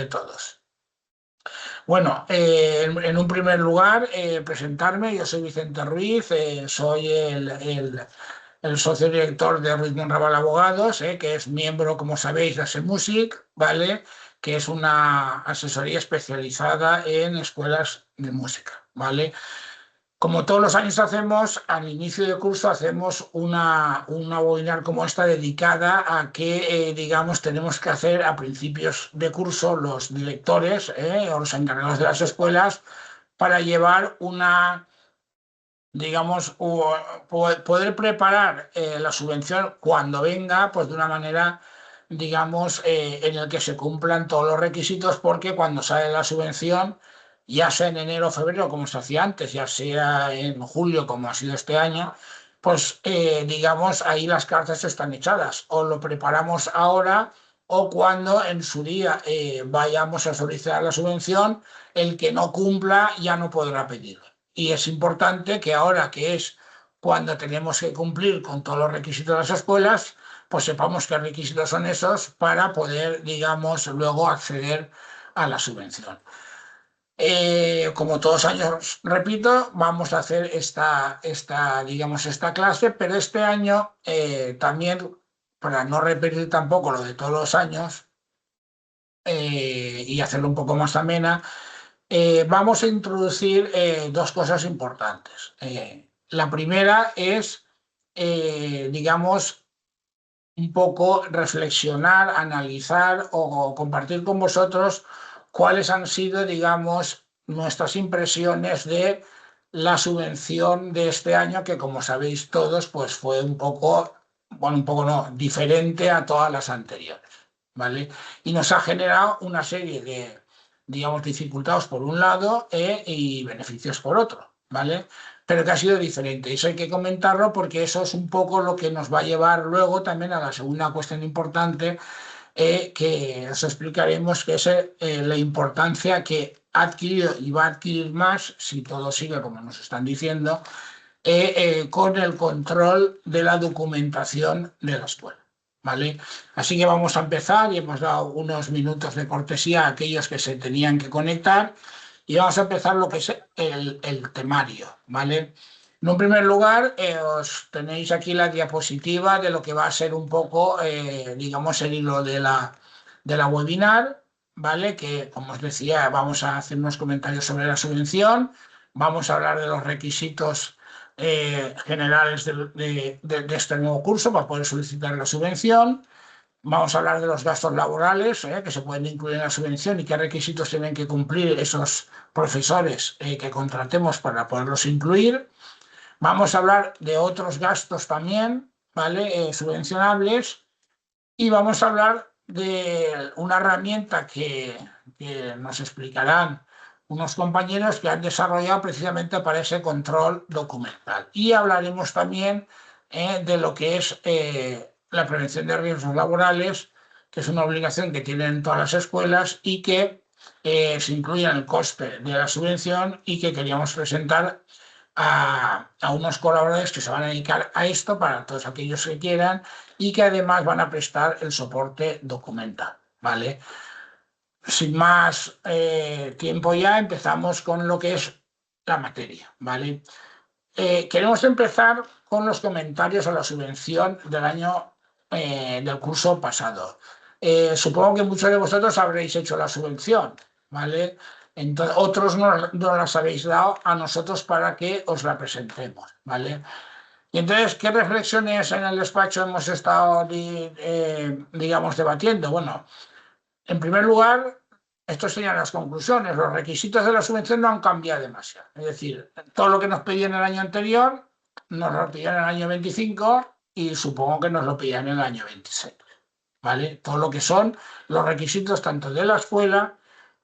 De todos. Bueno, en un primer lugar, presentarme. Yo soy Vicente Ruiz, soy el socio director de Ruiz Monraval Abogados, que es miembro, como sabéis, de ASEMusic, ¿vale? Que es una asesoría especializada en escuelas de música, ¿vale? Como todos los años hacemos, al inicio de curso hacemos una webinar como esta dedicada a que, digamos, tenemos que hacer a principios de curso los directores o los encargados de las escuelas para llevar digamos, poder preparar la subvención cuando venga, pues de una manera, digamos, en el que se cumplan todos los requisitos, porque cuando sale la subvención, ya sea en enero o febrero, como se hacía antes, ya sea en julio, como ha sido este año, pues, digamos, ahí las cartas están echadas. O lo preparamos ahora o cuando en su día vayamos a solicitar la subvención, el que no cumpla ya no podrá pedirla. Y es importante que ahora, que es cuando tenemos que cumplir con todos los requisitos de las escuelas, pues sepamos qué requisitos son esos para poder, digamos, luego acceder a la subvención. Como todos los años, repito, vamos a hacer digamos, esta clase, pero este año también, para no repetir tampoco lo de todos los años y hacerlo un poco más amena, vamos a introducir dos cosas importantes. La primera es, digamos, un poco reflexionar, analizar o compartir con vosotros cuáles han sido, digamos, nuestras impresiones de la subvención de este año, que como sabéis todos, pues fue un poco, bueno, un poco no, diferente a todas las anteriores, ¿vale? Y nos ha generado una serie de, digamos, dificultades por un lado y beneficios por otro, ¿vale? Pero que ha sido diferente. Eso hay que comentarlo porque eso es un poco lo que nos va a llevar luego también a la segunda cuestión importante, que os explicaremos, que es la importancia que ha adquirido y va a adquirir más, si todo sigue como nos están diciendo, con el control de la documentación de la escuela. ¿Vale? Así que vamos a empezar y hemos dado unos minutos de cortesía a aquellos que se tenían que conectar y vamos a empezar lo que es el temario, ¿vale? En un primer lugar, os tenéis aquí la diapositiva de lo que va a ser un poco, digamos, el hilo de la webinar, ¿vale? Que, como os decía, vamos a hacer unos comentarios sobre la subvención, vamos a hablar de los requisitos generales de este nuevo curso para poder solicitar la subvención. Vamos a hablar de los gastos laborales que se pueden incluir en la subvención y qué requisitos tienen que cumplir esos profesores que contratemos para poderlos incluir. Vamos a hablar de otros gastos también, ¿vale? Subvencionables. Y vamos a hablar de una herramienta que nos explicarán unos compañeros que han desarrollado precisamente para ese control documental. Y hablaremos también de lo que es la prevención de riesgos laborales, que es una obligación que tienen todas las escuelas y que se incluye en el coste de la subvención y que queríamos presentar a unos colaboradores que se van a dedicar a esto para todos aquellos que quieran y que además van a prestar el soporte documental, ¿vale? Sin más tiempo ya, empezamos con lo que es la materia, ¿vale? Queremos empezar con los comentarios a la subvención del año del curso pasado. Supongo que muchos de vosotros habréis hecho la subvención, ¿vale? Entonces, otros no las habéis dado a nosotros para que os la presentemos, ¿vale? Y entonces, ¿qué reflexiones en el despacho hemos estado, digamos, debatiendo? Bueno, en primer lugar, esto serían las conclusiones. Los requisitos de la subvención no han cambiado demasiado. Es decir, todo lo que nos pedían el año anterior, nos lo pedían en el año 25 y supongo que nos lo pedían en el año 26. ¿Vale? Todo lo que son los requisitos tanto de la escuela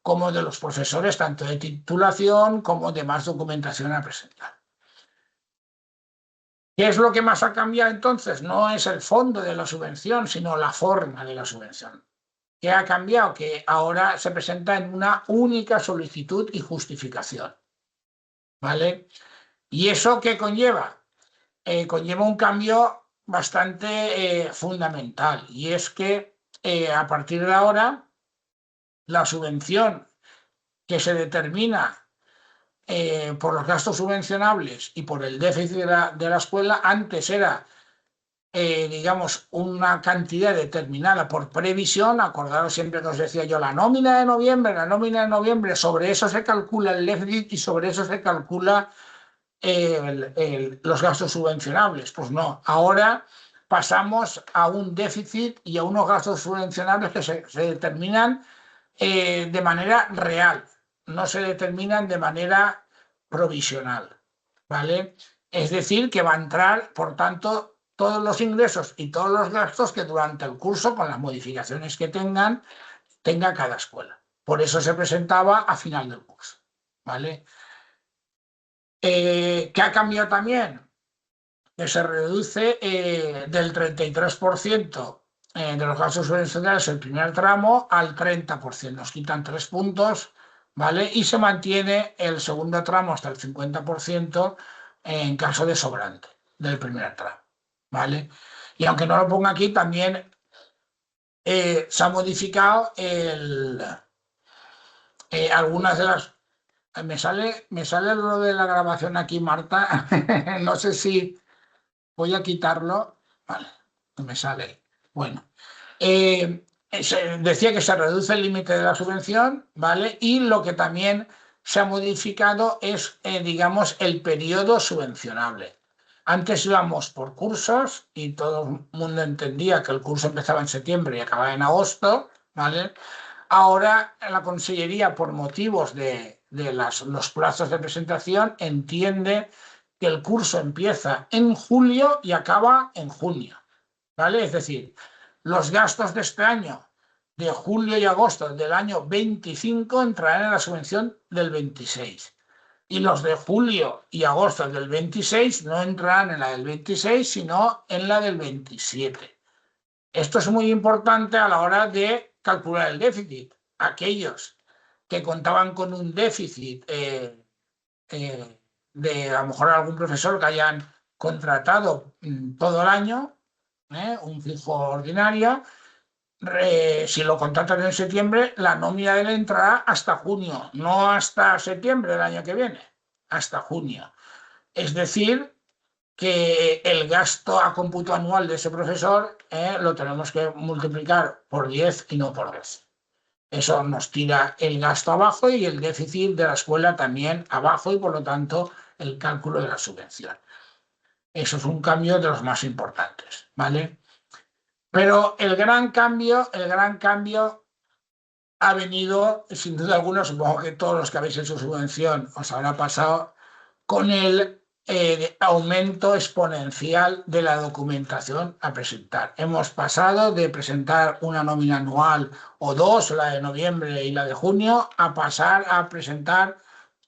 como de los profesores, tanto de titulación como de más documentación a presentar. ¿Qué es lo que más ha cambiado entonces? No es el fondo de la subvención, sino la forma de la subvención. ¿Qué ha cambiado? Que ahora se presenta en una única solicitud y justificación. ¿Vale? ¿Y eso qué conlleva? Conlleva un cambio bastante fundamental, y es que a partir de ahora la subvención que se determina por los gastos subvencionables y por el déficit de la escuela, antes era, digamos, una cantidad determinada por previsión. Acordaros siempre que os decía yo, la nómina de noviembre, sobre eso se calcula el déficit y sobre eso se calcula los gastos subvencionables. Pues no, ahora pasamos a un déficit y a unos gastos subvencionables que se determinan de manera real, no se determinan de manera provisional, ¿vale? Es decir, que va a entrar, por tanto, todos los ingresos y todos los gastos que durante el curso, con las modificaciones que tenga cada escuela. Por eso se presentaba a final del curso, ¿vale? ¿Qué ha cambiado también? Que se reduce del 33% de los gastos subvencionales el primer tramo al 30%. Nos quitan 3 puntos, ¿vale? Y se mantiene el segundo tramo hasta el 50% en caso de sobrante del primer tramo, ¿vale? Y aunque no lo ponga aquí, también se ha modificado algunas de las... Me sale lo de la grabación aquí, Marta. No sé si... Voy a quitarlo. Vale, no me sale. Bueno, decía que se reduce el límite de la subvención, ¿vale? Y lo que también se ha modificado es, digamos, el periodo subvencionable. Antes íbamos por cursos y todo el mundo entendía que el curso empezaba en septiembre y acababa en agosto, ¿vale? Ahora la Consellería, por motivos de los plazos de presentación, entiende que el curso empieza en julio y acaba en junio, ¿vale? Es decir, los gastos de este año, de julio y agosto del año 25, entrarán en la subvención del 26. Y los de julio y agosto del 26 no entrarán en la del 26, sino en la del 27. Esto es muy importante a la hora de calcular el déficit. Aquellos que contaban con un déficit de a lo mejor algún profesor que hayan contratado todo el año, un fijo ordinario, si lo contratan en septiembre, la nómina de él entrará hasta junio, no hasta septiembre del año que viene, hasta junio. Es decir, que el gasto a cómputo anual de ese profesor lo tenemos que multiplicar por 10 y no por 12. Eso nos tira el gasto abajo y el déficit de la escuela también abajo y por lo tanto el cálculo de la subvención. Eso es un cambio de los más importantes, ¿vale? Pero el gran cambio ha venido, sin duda alguna, supongo que todos los que habéis hecho subvención os habrá pasado, con el aumento exponencial de la documentación a presentar. Hemos pasado de presentar una nómina anual o dos, la de noviembre y la de junio, a pasar a presentar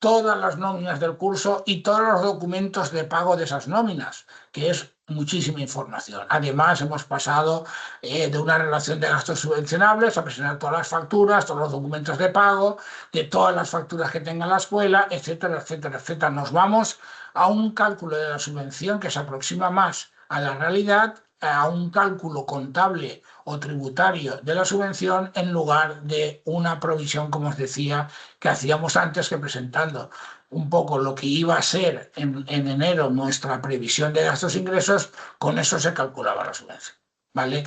todas las nóminas del curso y todos los documentos de pago de esas nóminas, que es muchísima información. Además, hemos pasado de una relación de gastos subvencionables a presentar todas las facturas, todos los documentos de pago, de todas las facturas que tenga la escuela, etcétera, etcétera, etcétera. Nos vamos a un cálculo de la subvención que se aproxima más a la realidad, a un cálculo contable o tributario de la subvención en lugar de una provisión, como os decía, que hacíamos antes, que presentando un poco lo que iba a ser en enero nuestra previsión de gastos e ingresos, con eso se calculaba la subvención, ¿vale?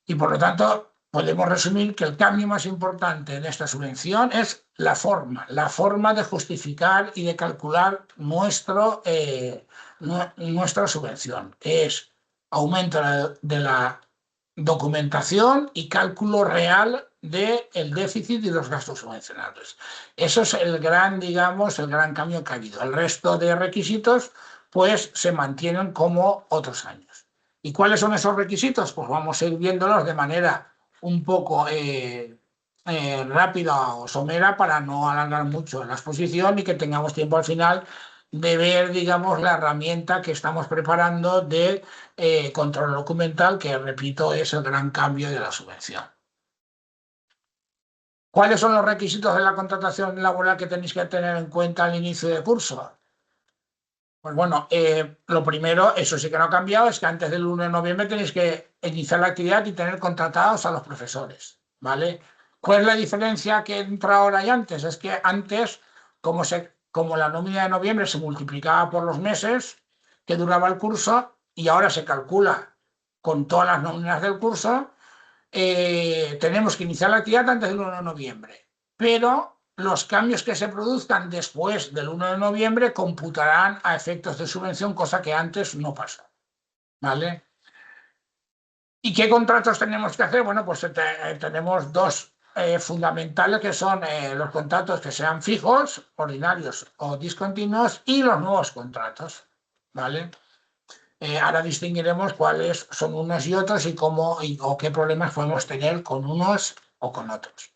Y por lo tanto, podemos resumir que el cambio más importante en esta subvención es la forma de justificar y de calcular nuestra subvención, que es aumento de la documentación y cálculo real del déficit y los gastos subvencionables. Eso es el gran, digamos, el gran cambio que ha habido. El resto de requisitos, pues, se mantienen como otros años. ¿Y cuáles son esos requisitos? Pues vamos a ir viéndolos de manera un poco rápida o somera para no alargar mucho la exposición y que tengamos tiempo al final de ver, digamos, la herramienta que estamos preparando de control documental, que, repito, es el gran cambio de la subvención. ¿Cuáles son los requisitos de la contratación laboral que tenéis que tener en cuenta al inicio de curso? Pues bueno, lo primero, eso sí que no ha cambiado, es que antes del 1 de noviembre tenéis que iniciar la actividad y tener contratados a los profesores, ¿vale? ¿Cuál es la diferencia que entra ahora y antes? Es que antes, como la nómina de noviembre se multiplicaba por los meses que duraba el curso y ahora se calcula con todas las nóminas del curso, tenemos que iniciar la actividad antes del 1 de noviembre. Pero los cambios que se produzcan después del 1 de noviembre computarán a efectos de subvención, cosa que antes no pasó. ¿Vale? ¿Y qué contratos tenemos que hacer? Bueno, pues tenemos dos fundamentales, que son los contratos que sean fijos, ordinarios o discontinuos, y los nuevos contratos. ¿Vale? Ahora distinguiremos cuáles son unos y otros y cómo o qué problemas podemos tener con unos o con otros.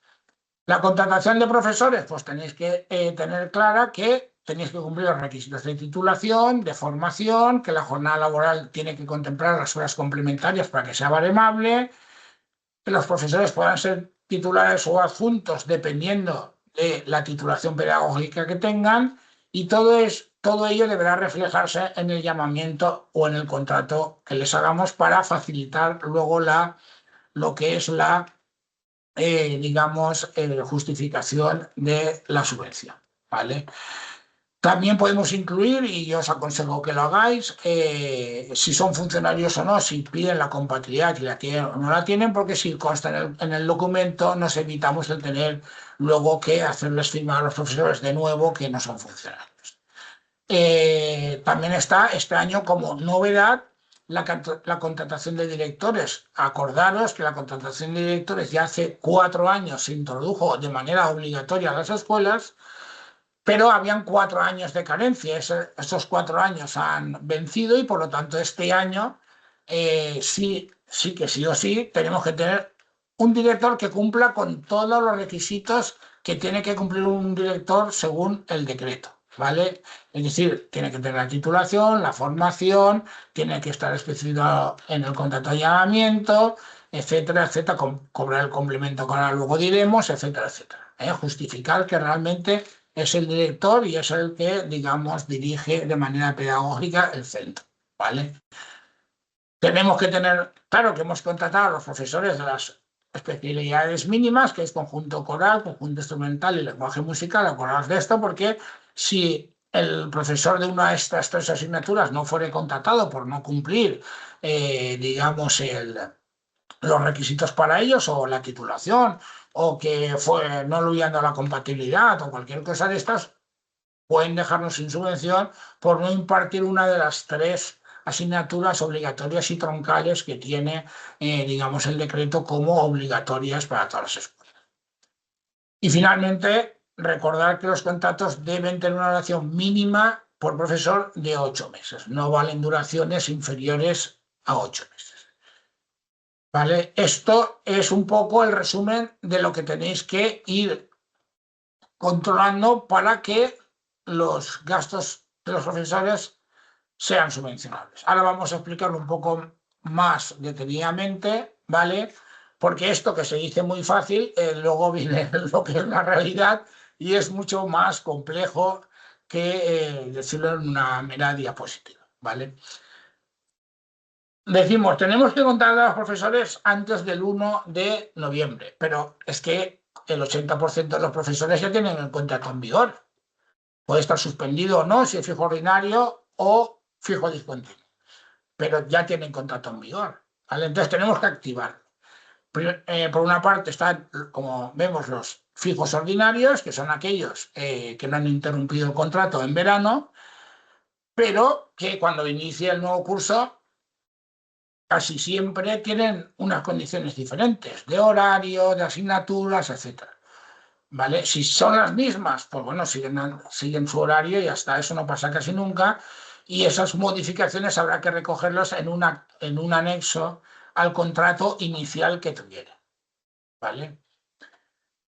La contratación de profesores, pues tenéis que tener clara que tenéis que cumplir los requisitos de titulación, de formación, que la jornada laboral tiene que contemplar las horas complementarias para que sea baremable, que los profesores puedan ser titulares o adjuntos dependiendo de la titulación pedagógica que tengan, y todo ello deberá reflejarse en el llamamiento o en el contrato que les hagamos para facilitar luego lo que es la digamos, justificación de la subvención. ¿Vale? También podemos incluir, y yo os aconsejo que lo hagáis, si son funcionarios o no, si piden la compatibilidad y la tienen o no la tienen, porque si consta en el documento nos evitamos el tener luego que hacerles firmar a los profesores de nuevo que no son funcionarios. También está este año como novedad la contratación de directores. Acordaros que la contratación de directores ya hace 4 años se introdujo de manera obligatoria a las escuelas, pero habían 4 años de carencia. Esos 4 años han vencido y por lo tanto este año sí que sí o sí tenemos que tener un director que cumpla con todos los requisitos que tiene que cumplir un director según el decreto. ¿Vale? Es decir, tiene que tener la titulación, la formación, tiene que estar especificado en el contrato de llamamiento, etcétera, etcétera, cobrar el complemento que ahora luego diremos, etcétera, etcétera. Justificar que realmente es el director y es el que, digamos, dirige de manera pedagógica el centro. ¿Vale? Tenemos que tener claro que hemos contratado a los profesores de las especialidades mínimas, que es conjunto coral, conjunto instrumental y lenguaje musical. Acordaos de esto, porque si el profesor de una de estas 3 asignaturas no fuere contratado por no cumplir, digamos, los requisitos para ellos o la titulación, o que no lo dando la compatibilidad o cualquier cosa de estas, pueden dejarnos sin subvención por no impartir una de las 3 asignaturas obligatorias y troncales que tiene, digamos, el decreto como obligatorias para todas las escuelas. Y finalmente, recordar que los contratos deben tener una duración mínima por profesor de 8 meses. No valen duraciones inferiores a 8 meses. ¿Vale? Esto es un poco el resumen de lo que tenéis que ir controlando para que los gastos de los profesores sean subvencionables. Ahora vamos a explicarlo un poco más detenidamente, ¿vale? Porque esto que se dice muy fácil, luego viene lo que es la realidad y es mucho más complejo que decirlo en una mera diapositiva, ¿vale? Decimos, tenemos que contratar a los profesores antes del 1 de noviembre, pero es que el 80% de los profesores ya tienen el contrato en vigor. Puede estar suspendido o no, si es fijo ordinario o fijo discontinuo, pero ya tienen contrato en vigor. ¿Vale? Entonces tenemos que activarlo. Por una parte están, como vemos, los fijos ordinarios, que son aquellos que no han interrumpido el contrato en verano, pero que cuando inicie el nuevo curso casi siempre tienen unas condiciones diferentes de horario, de asignaturas, etc. ¿Vale? Si son las mismas, pues bueno, siguen su horario y hasta eso no pasa casi nunca. Y esas modificaciones habrá que recogerlas en un anexo al contrato inicial que tuviera. ¿Vale?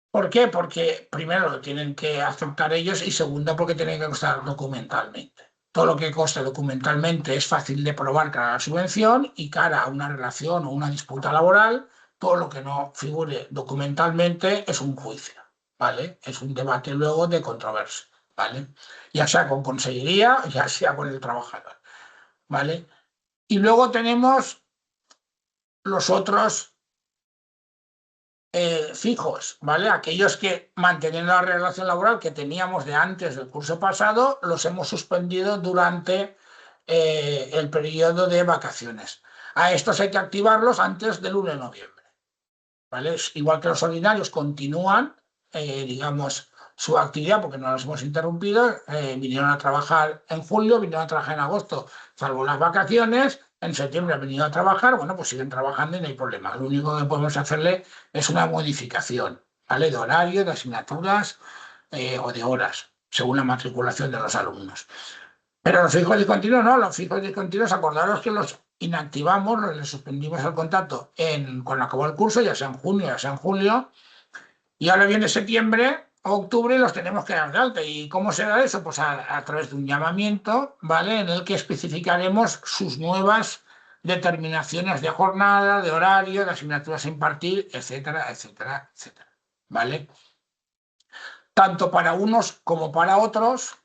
¿Por qué? Porque primero lo tienen que aceptar ellos y segundo porque tienen que constar documentalmente. Todo lo que conste documentalmente es fácil de probar cara a la subvención y cara a una relación o una disputa laboral. Todo lo que no figure documentalmente es un juicio, ¿vale? Es un debate luego de controversia, ¿vale? Ya sea con consejería, ya sea con el trabajador, ¿vale? Y luego tenemos los otros fijos, ¿vale? Aquellos que manteniendo la relación laboral que teníamos de antes del curso pasado, los hemos suspendido durante el periodo de vacaciones. A estos hay que activarlos antes del 1 de noviembre, ¿vale? Igual que los ordinarios continúan, digamos, su actividad porque no los hemos interrumpido, vinieron a trabajar en julio, vinieron a trabajar en agosto, salvo las vacaciones, en septiembre han venido a trabajar, bueno, pues siguen trabajando y no hay problema. Lo único que podemos hacerle es una modificación, ¿vale? De horario, de asignaturas o de horas, según la matriculación de los alumnos. Pero los fijos discontinuos no, los fijos discontinuos, acordaros que los inactivamos, les suspendimos el contacto cuando acabó el curso, ya sea en junio, ya sea en julio, y ahora viene septiembre o octubre y los tenemos que dar de alta. ¿Y cómo será eso? Pues a través de un llamamiento, ¿vale? En el que especificaremos sus nuevas determinaciones de jornada, de horario, de asignaturas a impartir, etcétera, etcétera, etcétera, ¿vale? Tanto para unos como para otros,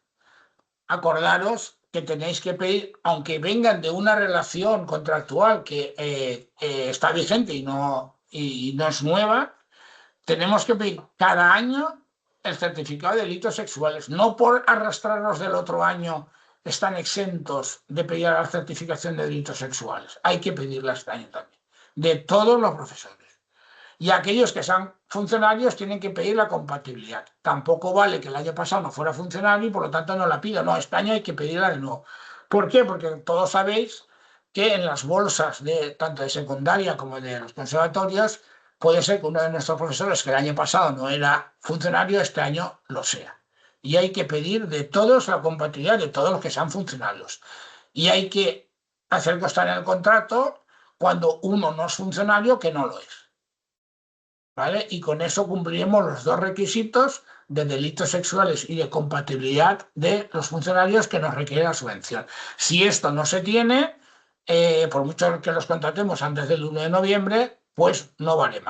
acordaros que tenéis que pedir, aunque vengan de una relación contractual que está vigente y no es nueva, tenemos que pedir cada año el certificado de delitos sexuales. No por arrastrarnos del otro año están exentos de pedir la certificación de delitos sexuales. Hay que pedirla este año también, de todos los profesores. Y aquellos que sean funcionarios tienen que pedir la compatibilidad. Tampoco vale que el año pasado no fuera funcionario y por lo tanto no la pido. No, este año hay que pedirla de nuevo. ¿Por qué? Porque todos sabéis que en las bolsas tanto de secundaria como de los conservatorios puede ser que uno de nuestros profesores que el año pasado no era funcionario, este año lo sea. Y hay que pedir de todos la compatibilidad de todos los que sean funcionarios. Y hay que hacer constar en el contrato cuando uno no es funcionario que no lo es. ¿Vale? Y con eso cumpliremos los dos requisitos de delitos sexuales y de compatibilidad de los funcionarios que nos requiere la subvención. Si esto no se tiene, por mucho que los contratemos antes del 1 de noviembre, pues no vale,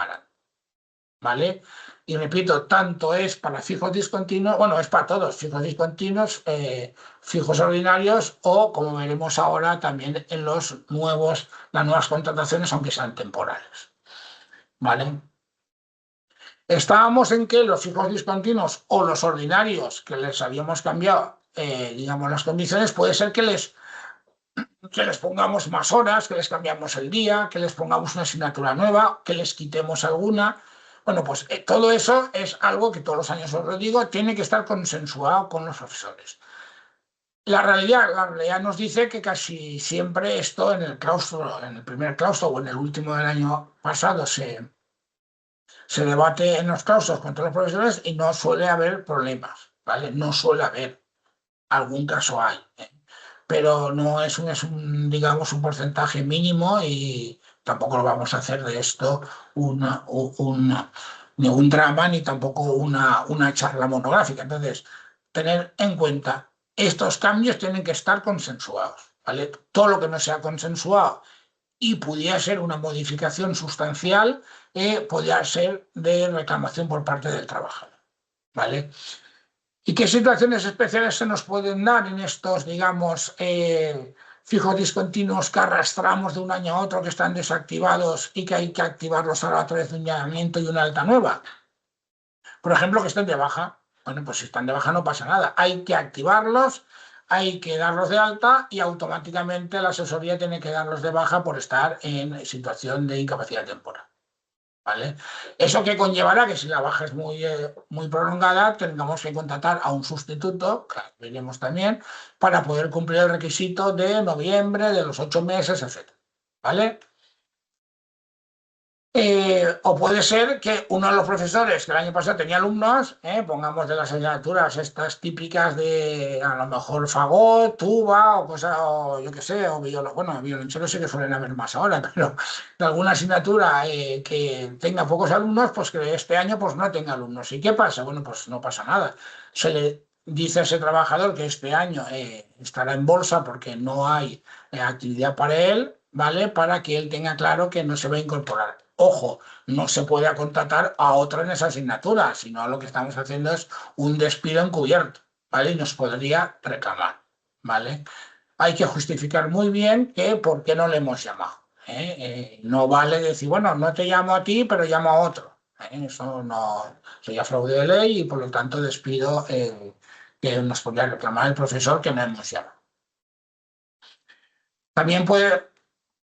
¿vale? Y repito, tanto es para fijos discontinuos, bueno, es para todos, fijos discontinuos, fijos ordinarios o, como veremos ahora, también en las nuevas contrataciones, aunque sean temporales, ¿vale? Estábamos en que los fijos discontinuos o los ordinarios que les habíamos cambiado, digamos, las condiciones, puede ser que les pongamos más horas, que les cambiamos el día, que les pongamos una asignatura nueva, que les quitemos alguna. Bueno, pues todo eso es algo que todos los años os lo digo, tiene que estar consensuado con los profesores. La realidad nos dice que casi siempre esto en el claustro, en el primer claustro o en el último del año pasado se debate en los claustros con todos los profesores y no suele haber problemas, ¿vale? No suele haber, algún caso hay, pero no digamos, un porcentaje mínimo y tampoco lo vamos a hacer de esto ni un drama ni tampoco una charla monográfica. Entonces, tener en cuenta, estos cambios tienen que estar consensuados, ¿vale? Todo lo que no sea consensuado y pudiera ser una modificación sustancial, podría ser de reclamación por parte del trabajador, ¿vale? ¿Y qué situaciones especiales se nos pueden dar en estos, digamos, fijos discontinuos que arrastramos de un año a otro, que están desactivados y que hay que activarlos ahora a través de un llamamiento y una alta nueva? Por ejemplo, que estén de baja. Bueno, pues si están de baja no pasa nada. Hay que activarlos, hay que darlos de alta y automáticamente la asesoría tiene que darlos de baja por estar en situación de incapacidad temporal, ¿vale? Eso que conllevará que si la baja es muy prolongada, tengamos que contratar a un sustituto, que veremos también, para poder cumplir el requisito de noviembre, de los 8 meses, etc. ¿Vale? O puede ser que uno de los profesores que el año pasado tenía alumnos, pongamos de las asignaturas estas típicas de a lo mejor fagot, tuba o cosas, o yo qué sé, o bueno, violonchelo sí que suelen haber más ahora, pero de alguna asignatura que tenga pocos alumnos, pues que este año pues no tenga alumnos. ¿Y qué pasa? Bueno, pues no pasa nada. Se le dice a ese trabajador que este año estará en bolsa porque no hay actividad para él, ¿vale? Para que él tenga claro que no se va a incorporar. Ojo, no se puede contratar a otro en esa asignatura, sino lo que estamos haciendo es un despido encubierto, ¿vale? Y nos podría reclamar, ¿vale? Hay que justificar muy bien que por qué no le hemos llamado, ¿eh? No vale decir, bueno, no te llamo a ti, pero llamo a otro, Eso no sería fraude de ley y por lo tanto despido que nos podría reclamar el profesor que no hemos llamado. También puede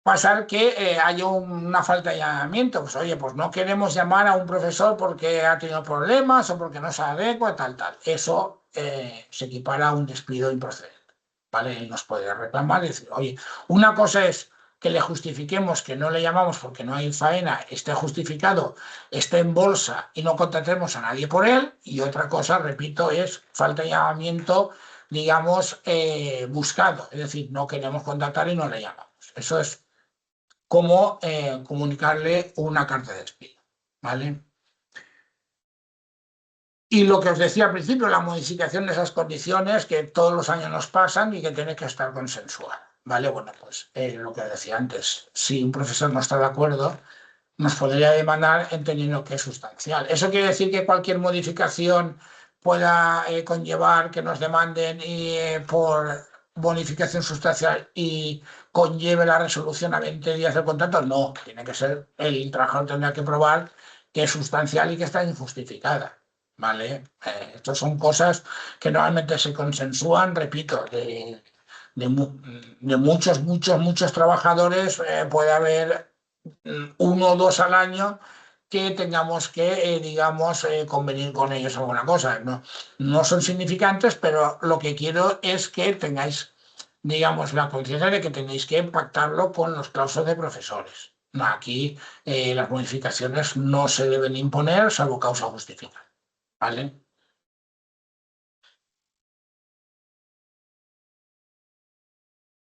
pasar que haya una falta de llamamiento. Pues oye, pues no queremos llamar a un profesor porque ha tenido problemas o porque no se adecua, tal. Eso se equipara a un despido improcedente. ¿Vale? Y nos puede reclamar y decir, oye, una cosa es que le justifiquemos que no le llamamos porque no hay faena, esté justificado, esté en bolsa y no contratemos a nadie por él. Y otra cosa, repito, es falta de llamamiento, digamos, buscado. Es decir, no queremos contratar y no le llamamos. Eso es como comunicarle una carta de despido. ¿Vale? Y lo que os decía al principio, la modificación de esas condiciones que todos los años nos pasan y que tiene que estar consensuada. ¿Vale? Bueno, pues lo que decía antes, si un profesor no está de acuerdo, nos podría demandar entendiendo que es sustancial. ¿Eso quiere decir que cualquier modificación pueda conllevar que nos demanden por bonificación sustancial y conlleve la resolución a 20 días del contrato? No, tiene que ser, el trabajador tendrá que probar que es sustancial y que está injustificada. ¿Vale? Estas son cosas que normalmente se consensúan, repito, de muchos trabajadores. Puede haber uno o dos al año que tengamos que, digamos, convenir con ellos alguna cosa. No son significantes, pero lo que quiero es que tengáis, digamos, la conciencia de que tenéis que pactarlo con los claustros de profesores. No, aquí las modificaciones no se deben imponer salvo causa justificada. ¿Vale?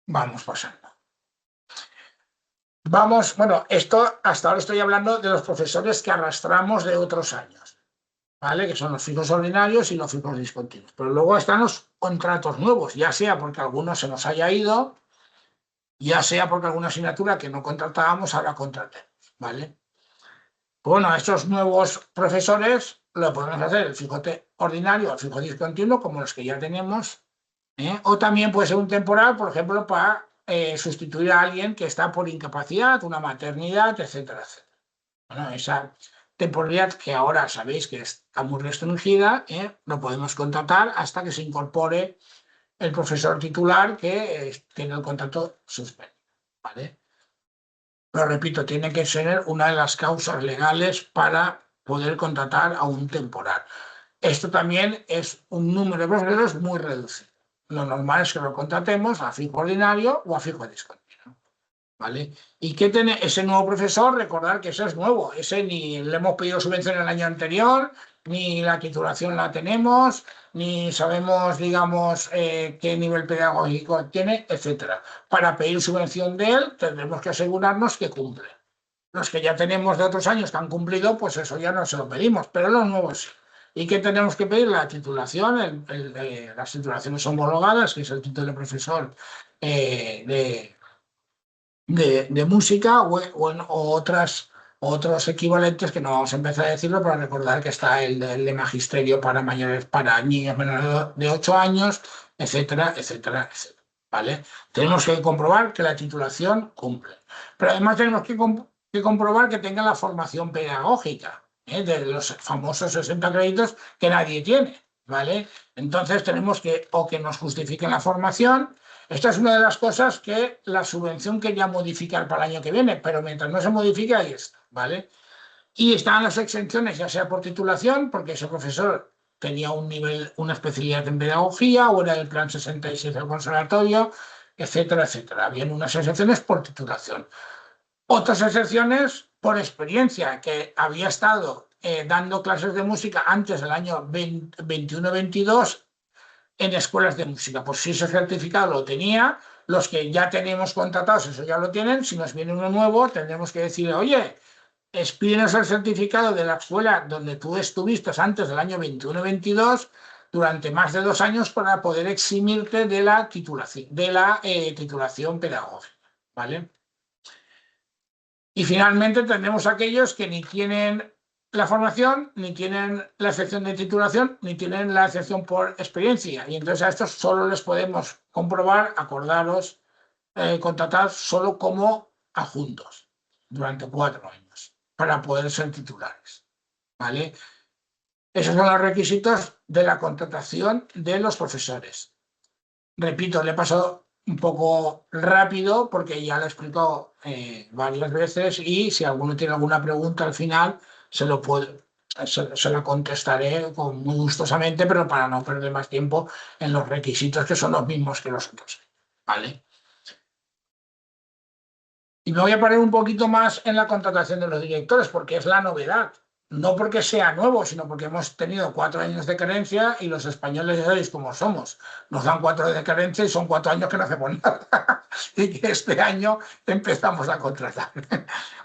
Vamos pasando. Vamos, bueno, esto hasta ahora estoy hablando de los profesores que arrastramos de otros años, ¿vale? Que son los fijos ordinarios y los fijos discontinuos. Pero luego están los contratos nuevos, ya sea porque alguno se nos haya ido, ya sea porque alguna asignatura que no contratábamos ahora contratemos, ¿vale? Bueno, a estos nuevos profesores lo podemos hacer el fijo ordinario o el fijo discontinuo, como los que ya tenemos. O también puede ser un temporal, por ejemplo, para sustituir a alguien que está por incapacidad, una maternidad, etcétera, etcétera. Bueno, esa temporalidad que ahora sabéis que está muy restringida, lo podemos contratar hasta que se incorpore el profesor titular que tiene el contrato suspendido. ¿Vale? Pero repito, tiene que ser una de las causas legales para poder contratar a un temporal. Esto también es un número de profesores muy reducido. Lo normal es que lo contratemos a fijo ordinario o a fijo discontinuo. ¿Vale? Y que tiene ese nuevo profesor, recordar que ese es nuevo, ese ni le hemos pedido subvención el año anterior, ni la titulación la tenemos, ni sabemos, digamos, qué nivel pedagógico tiene, etcétera. Para pedir subvención de él, tendremos que asegurarnos que cumple. Los que ya tenemos de otros años que han cumplido, pues eso ya no se lo pedimos, pero los nuevos sí. ¿Y qué tenemos que pedir? La titulación, las titulaciones homologadas, que es el título de profesor de música o otros equivalentes que no vamos a empezar a decirlo para recordar que está el de magisterio para mayores, para niños menores de 8 años, etcétera, etcétera, etcétera. ¿Vale? Tenemos que comprobar que la titulación cumple. Pero además tenemos que comprobar que tenga la formación pedagógica, de los famosos 60 créditos que nadie tiene. ¿Vale? Entonces tenemos que, o que nos justifiquen la formación. Esta es una de las cosas que la subvención quería modificar para el año que viene, pero mientras no se modifique, ahí está, ¿vale? Y están las exenciones, ya sea por titulación, porque ese profesor tenía un nivel, una especialidad en pedagogía, o era del plan 66 del conservatorio, etcétera, etcétera. Habían unas exenciones por titulación. Otras excepciones por experiencia, que había estado dando clases de música antes del año 21-22 en escuelas de música. Pues si ese certificado lo tenía, los que ya tenemos contratados, eso ya lo tienen. Si nos viene uno nuevo, tendremos que decirle, oye, expídenos el certificado de la escuela donde tú estuviste antes del año 21-22 durante más de 2 años para poder eximirte de la titulación pedagógica. ¿Vale? Y finalmente tendremos aquellos que ni tienen la formación, ni tienen la excepción de titulación, ni tienen la excepción por experiencia. Y entonces a estos solo les podemos comprobar, acordaros, contratar solo como adjuntos durante 4 años para poder ser titulares. ¿vale? Esos son los requisitos de la contratación de los profesores. Repito, le he pasado un poco rápido porque ya lo he explicado varias veces y si alguno tiene alguna pregunta al final se la contestaré muy gustosamente, pero para no perder más tiempo en los requisitos que son los mismos que los otros. ¿Vale? Y me voy a parar un poquito más en la contratación de los directores, porque es la novedad. No porque sea nuevo, sino porque hemos tenido 4 años de carencia y los españoles ya sabéis cómo somos. Nos dan 4 de carencia y son 4 años que no hacemos nada. Y que este año empezamos a contratar.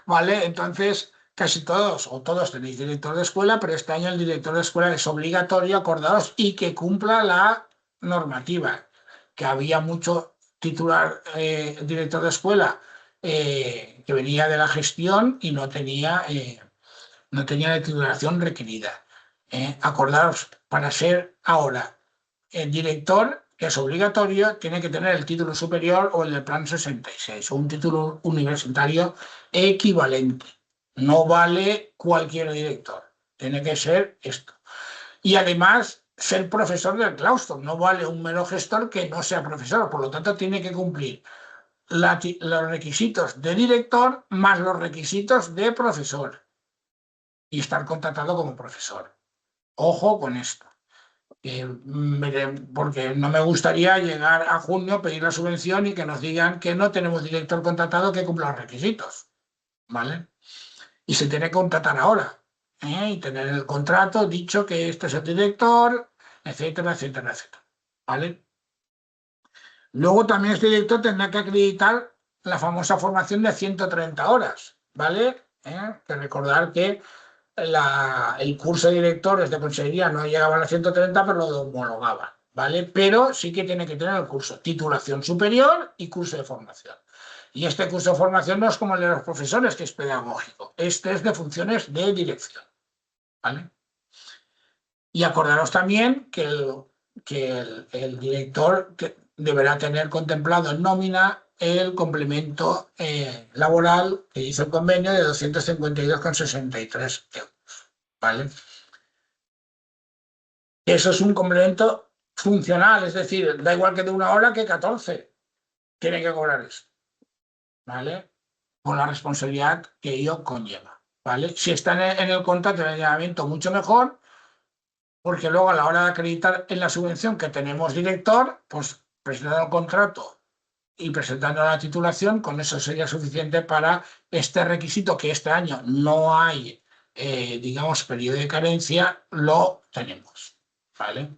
¿Vale? Entonces, casi todos o todos tenéis director de escuela, pero este año el director de escuela es obligatorio, acordaos, y que cumpla la normativa. Que había mucho titular director de escuela que venía de la gestión y no tenía la titulación requerida. Acordaros, para ser ahora el director, que es obligatorio, tiene que tener el título superior o el del plan 66 o un título universitario equivalente. No vale cualquier director, tiene que ser esto. Y además ser profesor del claustro, no vale un mero gestor que no sea profesor, por lo tanto tiene que cumplir los requisitos de director más los requisitos de profesor y estar contratado como profesor. Ojo con esto, porque no me gustaría llegar a junio, pedir la subvención y que nos digan que no tenemos director contratado que cumpla los requisitos, ¿vale? Y se tiene que contratar ahora, y tener el contrato dicho que este es el director, etcétera, etcétera, etcétera, ¿vale? Luego también este director tendrá que acreditar la famosa formación de 130 horas, ¿vale? Que recordar que el curso de directores de consejería no llegaba a las 130, pero lo homologaba, ¿vale? Pero sí que tiene que tener el curso, titulación superior y curso de formación. Y este curso de formación no es como el de los profesores, que es pedagógico. Este es de funciones de dirección, ¿vale? Y acordaros también que el director deberá tener contemplado en nómina el complemento laboral que hizo el convenio de 252,63 euros. ¿Vale? Eso es un complemento funcional, es decir, da igual que de 1 hora que 14. Tiene que cobrar eso. ¿Vale? Con la responsabilidad que ello conlleva. ¿Vale? Si está en el contrato de llamamiento, mucho mejor, porque luego a la hora de acreditar en la subvención que tenemos director, pues presentando el contrato y presentando la titulación, con eso sería suficiente para este requisito que este año no hay, digamos, periodo de carencia, lo tenemos. ¿Vale?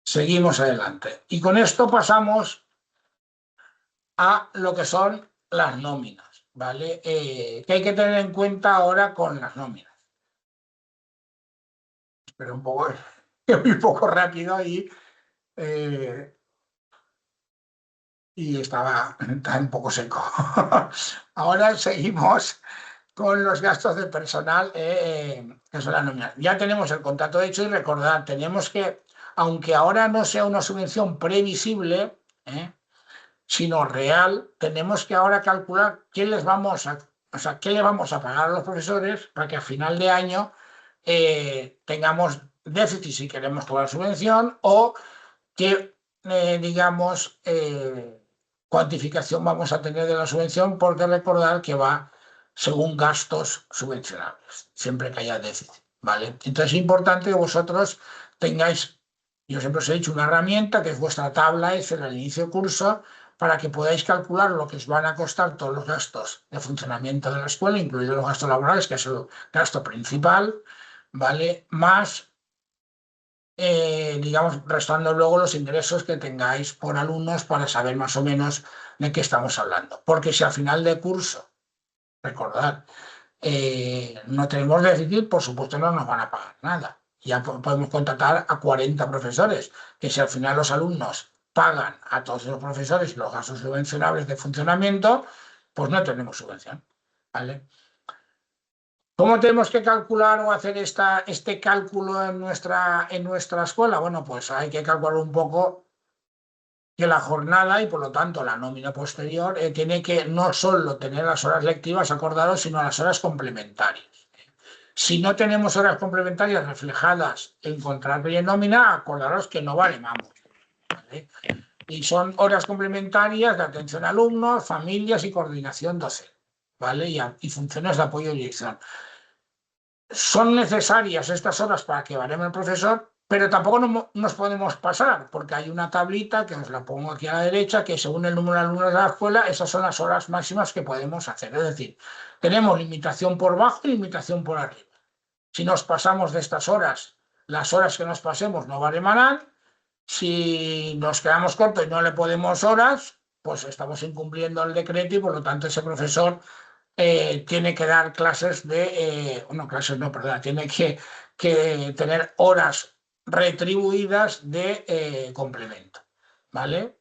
Seguimos adelante. Y con esto pasamos a lo que son las nóminas, ¿vale? ¿Qué hay que tener en cuenta ahora con las nóminas? Pero un poco, un poco rápido eh, y estaba un poco seco. Ahora seguimos con los gastos de personal, que son las nóminas. Ya tenemos el contrato hecho y recordad, tenemos que, aunque ahora no sea una subvención previsible, sino real, tenemos que ahora calcular o sea, qué le vamos a pagar a los profesores para que a final de año tengamos déficit si queremos cobrar subvención o qué, digamos, cuantificación vamos a tener de la subvención, porque recordar que va según gastos subvencionables, siempre que haya déficit, ¿vale? Entonces es importante que vosotros tengáis, yo siempre os he dicho, una herramienta que es vuestra tabla Excel al inicio del curso, para que podáis calcular lo que os van a costar todos los gastos de funcionamiento de la escuela, incluidos los gastos laborales, que es el gasto principal, ¿vale? Más digamos, restando luego los ingresos que tengáis por alumnos para saber más o menos de qué estamos hablando. Porque si al final de curso, recordad, no tenemos déficit, por supuesto no nos van a pagar nada. Ya podemos contratar a 40 profesores, que si al final los alumnos pagan a todos los profesores los gastos subvencionables de funcionamiento, pues no tenemos subvención. ¿Vale? ¿Cómo tenemos que calcular o hacer este cálculo en nuestra escuela? Bueno, pues hay que calcular un poco que la jornada y por lo tanto la nómina posterior tiene que no solo tener las horas lectivas, acordaros, sino las horas complementarias. Si no tenemos horas complementarias reflejadas en contrato y en nómina, acordaros que no vale, vamos. ¿Vale? Y son horas complementarias de atención a alumnos, familias y coordinación docente, ¿vale? Y funciones de apoyo y dirección. Son necesarias estas horas para que bareme el profesor, pero tampoco nos podemos pasar, porque hay una tablita que os la pongo aquí a la derecha, que según el número de alumnos de la escuela, esas son las horas máximas que podemos hacer. Es decir, tenemos limitación por bajo y limitación por arriba. Si nos pasamos de estas horas, las horas que nos pasemos no baremarán. Si nos quedamos cortos y no le podemos horas, pues estamos incumpliendo el decreto y por lo tanto ese profesor tiene que dar clases clases no, perdón, tiene que tener horas retribuidas de complemento, ¿vale?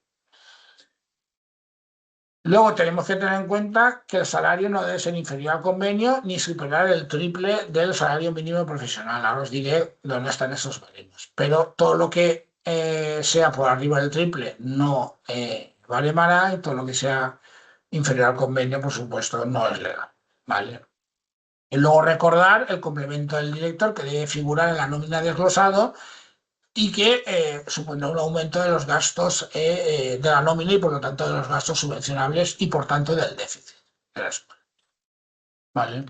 Luego tenemos que tener en cuenta que el salario no debe ser inferior al convenio ni superar el triple del salario mínimo profesional. Ahora os diré dónde están esos baremos. Pero todo lo que sea por arriba del triple no baremará y todo lo que sea inferior al convenio, por supuesto, no es legal. ¿Vale? Y luego recordar el complemento del director que debe figurar en la nómina desglosado y que supondrá un aumento de los gastos de la nómina y por lo tanto de los gastos subvencionables y por tanto del déficit de la escuela. ¿Vale?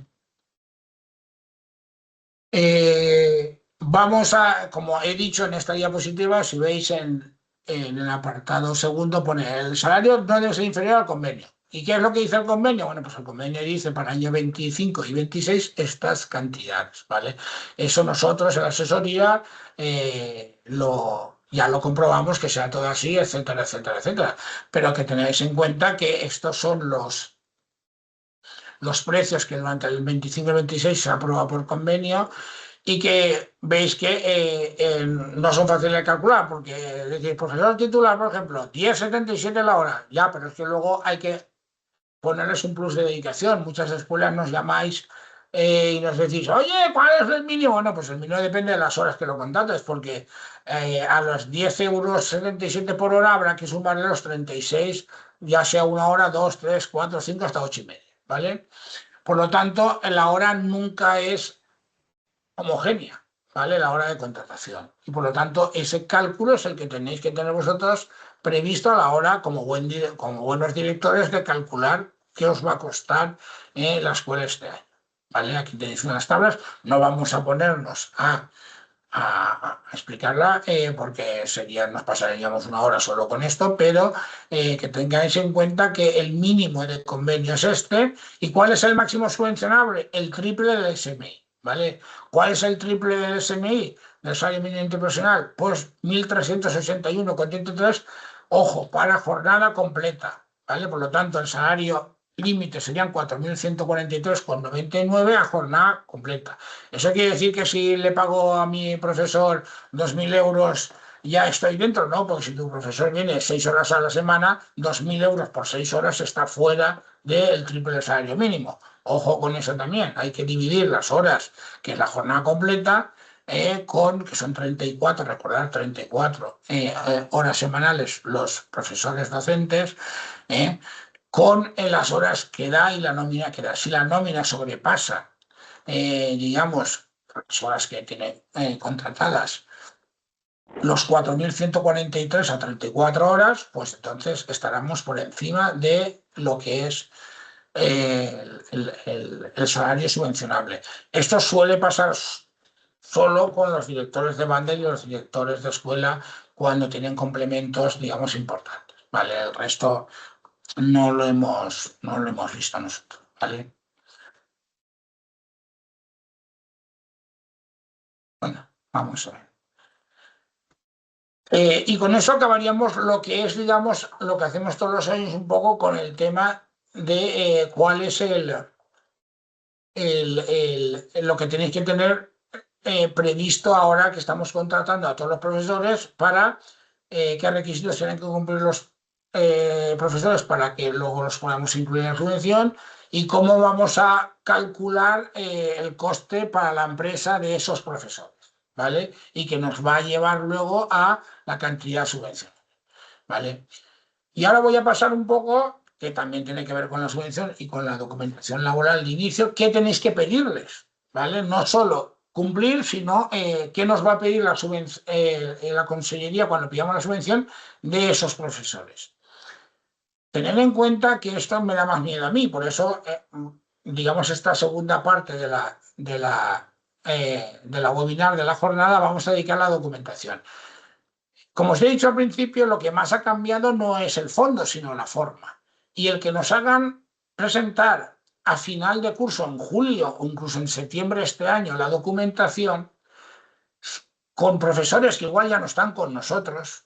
Vamos a, como he dicho en esta diapositiva, si veis en el apartado segundo, pone el salario no debe ser inferior al convenio. ¿Y qué es lo que dice el convenio? Bueno, pues el convenio dice para el año 25 y 26 estas cantidades, ¿vale? Eso nosotros en la asesoría ya lo comprobamos que sea todo así, etcétera, etcétera, etcétera. Pero que tengáis en cuenta que estos son los precios que durante el 25 y 26 se aprueba por convenio y que veis que no son fáciles de calcular, porque decir, profesor titular, por ejemplo, 10,77 la hora, ya, pero es que luego hay que ponerles un plus de dedicación. Muchas escuelas nos llamáis y nos decís, oye, ¿cuál es el mínimo? Bueno, pues el mínimo depende de las horas que lo contrates, porque a los 10,77 € por hora habrá que sumarle los 36, ya sea una hora, dos, tres, cuatro, cinco, hasta 8,5, ¿vale? Por lo tanto, la hora nunca es homogénea, ¿vale? La hora de contratación. Y por lo tanto, ese cálculo es el que tenéis que tener vosotros previsto a la hora, como buenos directores, de calcular qué os va a costar la escuela este año. ¿Vale? Aquí tenéis unas tablas. No vamos a ponernos a explicarla porque nos pasaríamos una hora solo con esto, pero que tengáis en cuenta que el mínimo de convenio es este. ¿Y cuál es el máximo subvencionable? El triple del SMI. ¿Vale? ¿Cuál es el triple del SMI, del salario mínimo interprofesional? Pues 1.361,83, ojo, para jornada completa, ¿vale? Por lo tanto, el salario límite serían 4.143,99 a jornada completa. ¿Eso quiere decir que si le pago a mi profesor 2.000 € ya estoy dentro? No, porque si tu profesor viene 6 horas a la semana, 2.000 € por 6 horas está fuera del triple del salario mínimo. Ojo con eso también, hay que dividir las horas, que es la jornada completa, que son 34, recordar, 34 horas semanales los profesores docentes, con las horas que da y la nómina que da. Si la nómina sobrepasa, digamos, las horas que tiene contratadas, los 4.143 a 34 horas, pues entonces estaremos por encima de lo que es el salario subvencionable. Esto suele pasar solo con los directores de banda y los directores de escuela cuando tienen complementos, digamos, importantes. ¿Vale? El resto no lo hemos visto nosotros. ¿Vale? Bueno, vamos a ver. Y con eso acabaríamos lo que es, digamos, lo que hacemos todos los años un poco con el tema de cuál es lo que tenéis que tener previsto ahora que estamos contratando a todos los profesores para qué requisitos tienen que cumplir los profesores para que luego los podamos incluir en la subvención y cómo vamos a calcular el coste para la empresa de esos profesores, ¿vale? Y que nos va a llevar luego a la cantidad subvencionada. ¿vale? Y ahora voy a pasar un poco, que también tiene que ver con la subvención y con la documentación laboral de inicio, qué tenéis que pedirles, ¿vale? No solo cumplir, sino qué nos va a pedir la consellería cuando pidamos la subvención de esos profesores. Tener en cuenta que esto me da más miedo a mí, por eso, digamos, esta segunda parte de la webinar, de la jornada, vamos a dedicar a la documentación. Como os he dicho al principio, lo que más ha cambiado no es el fondo, sino la forma. Y el que nos hagan presentar a final de curso, en julio o incluso en septiembre de este año, la documentación, con profesores que igual ya no están con nosotros,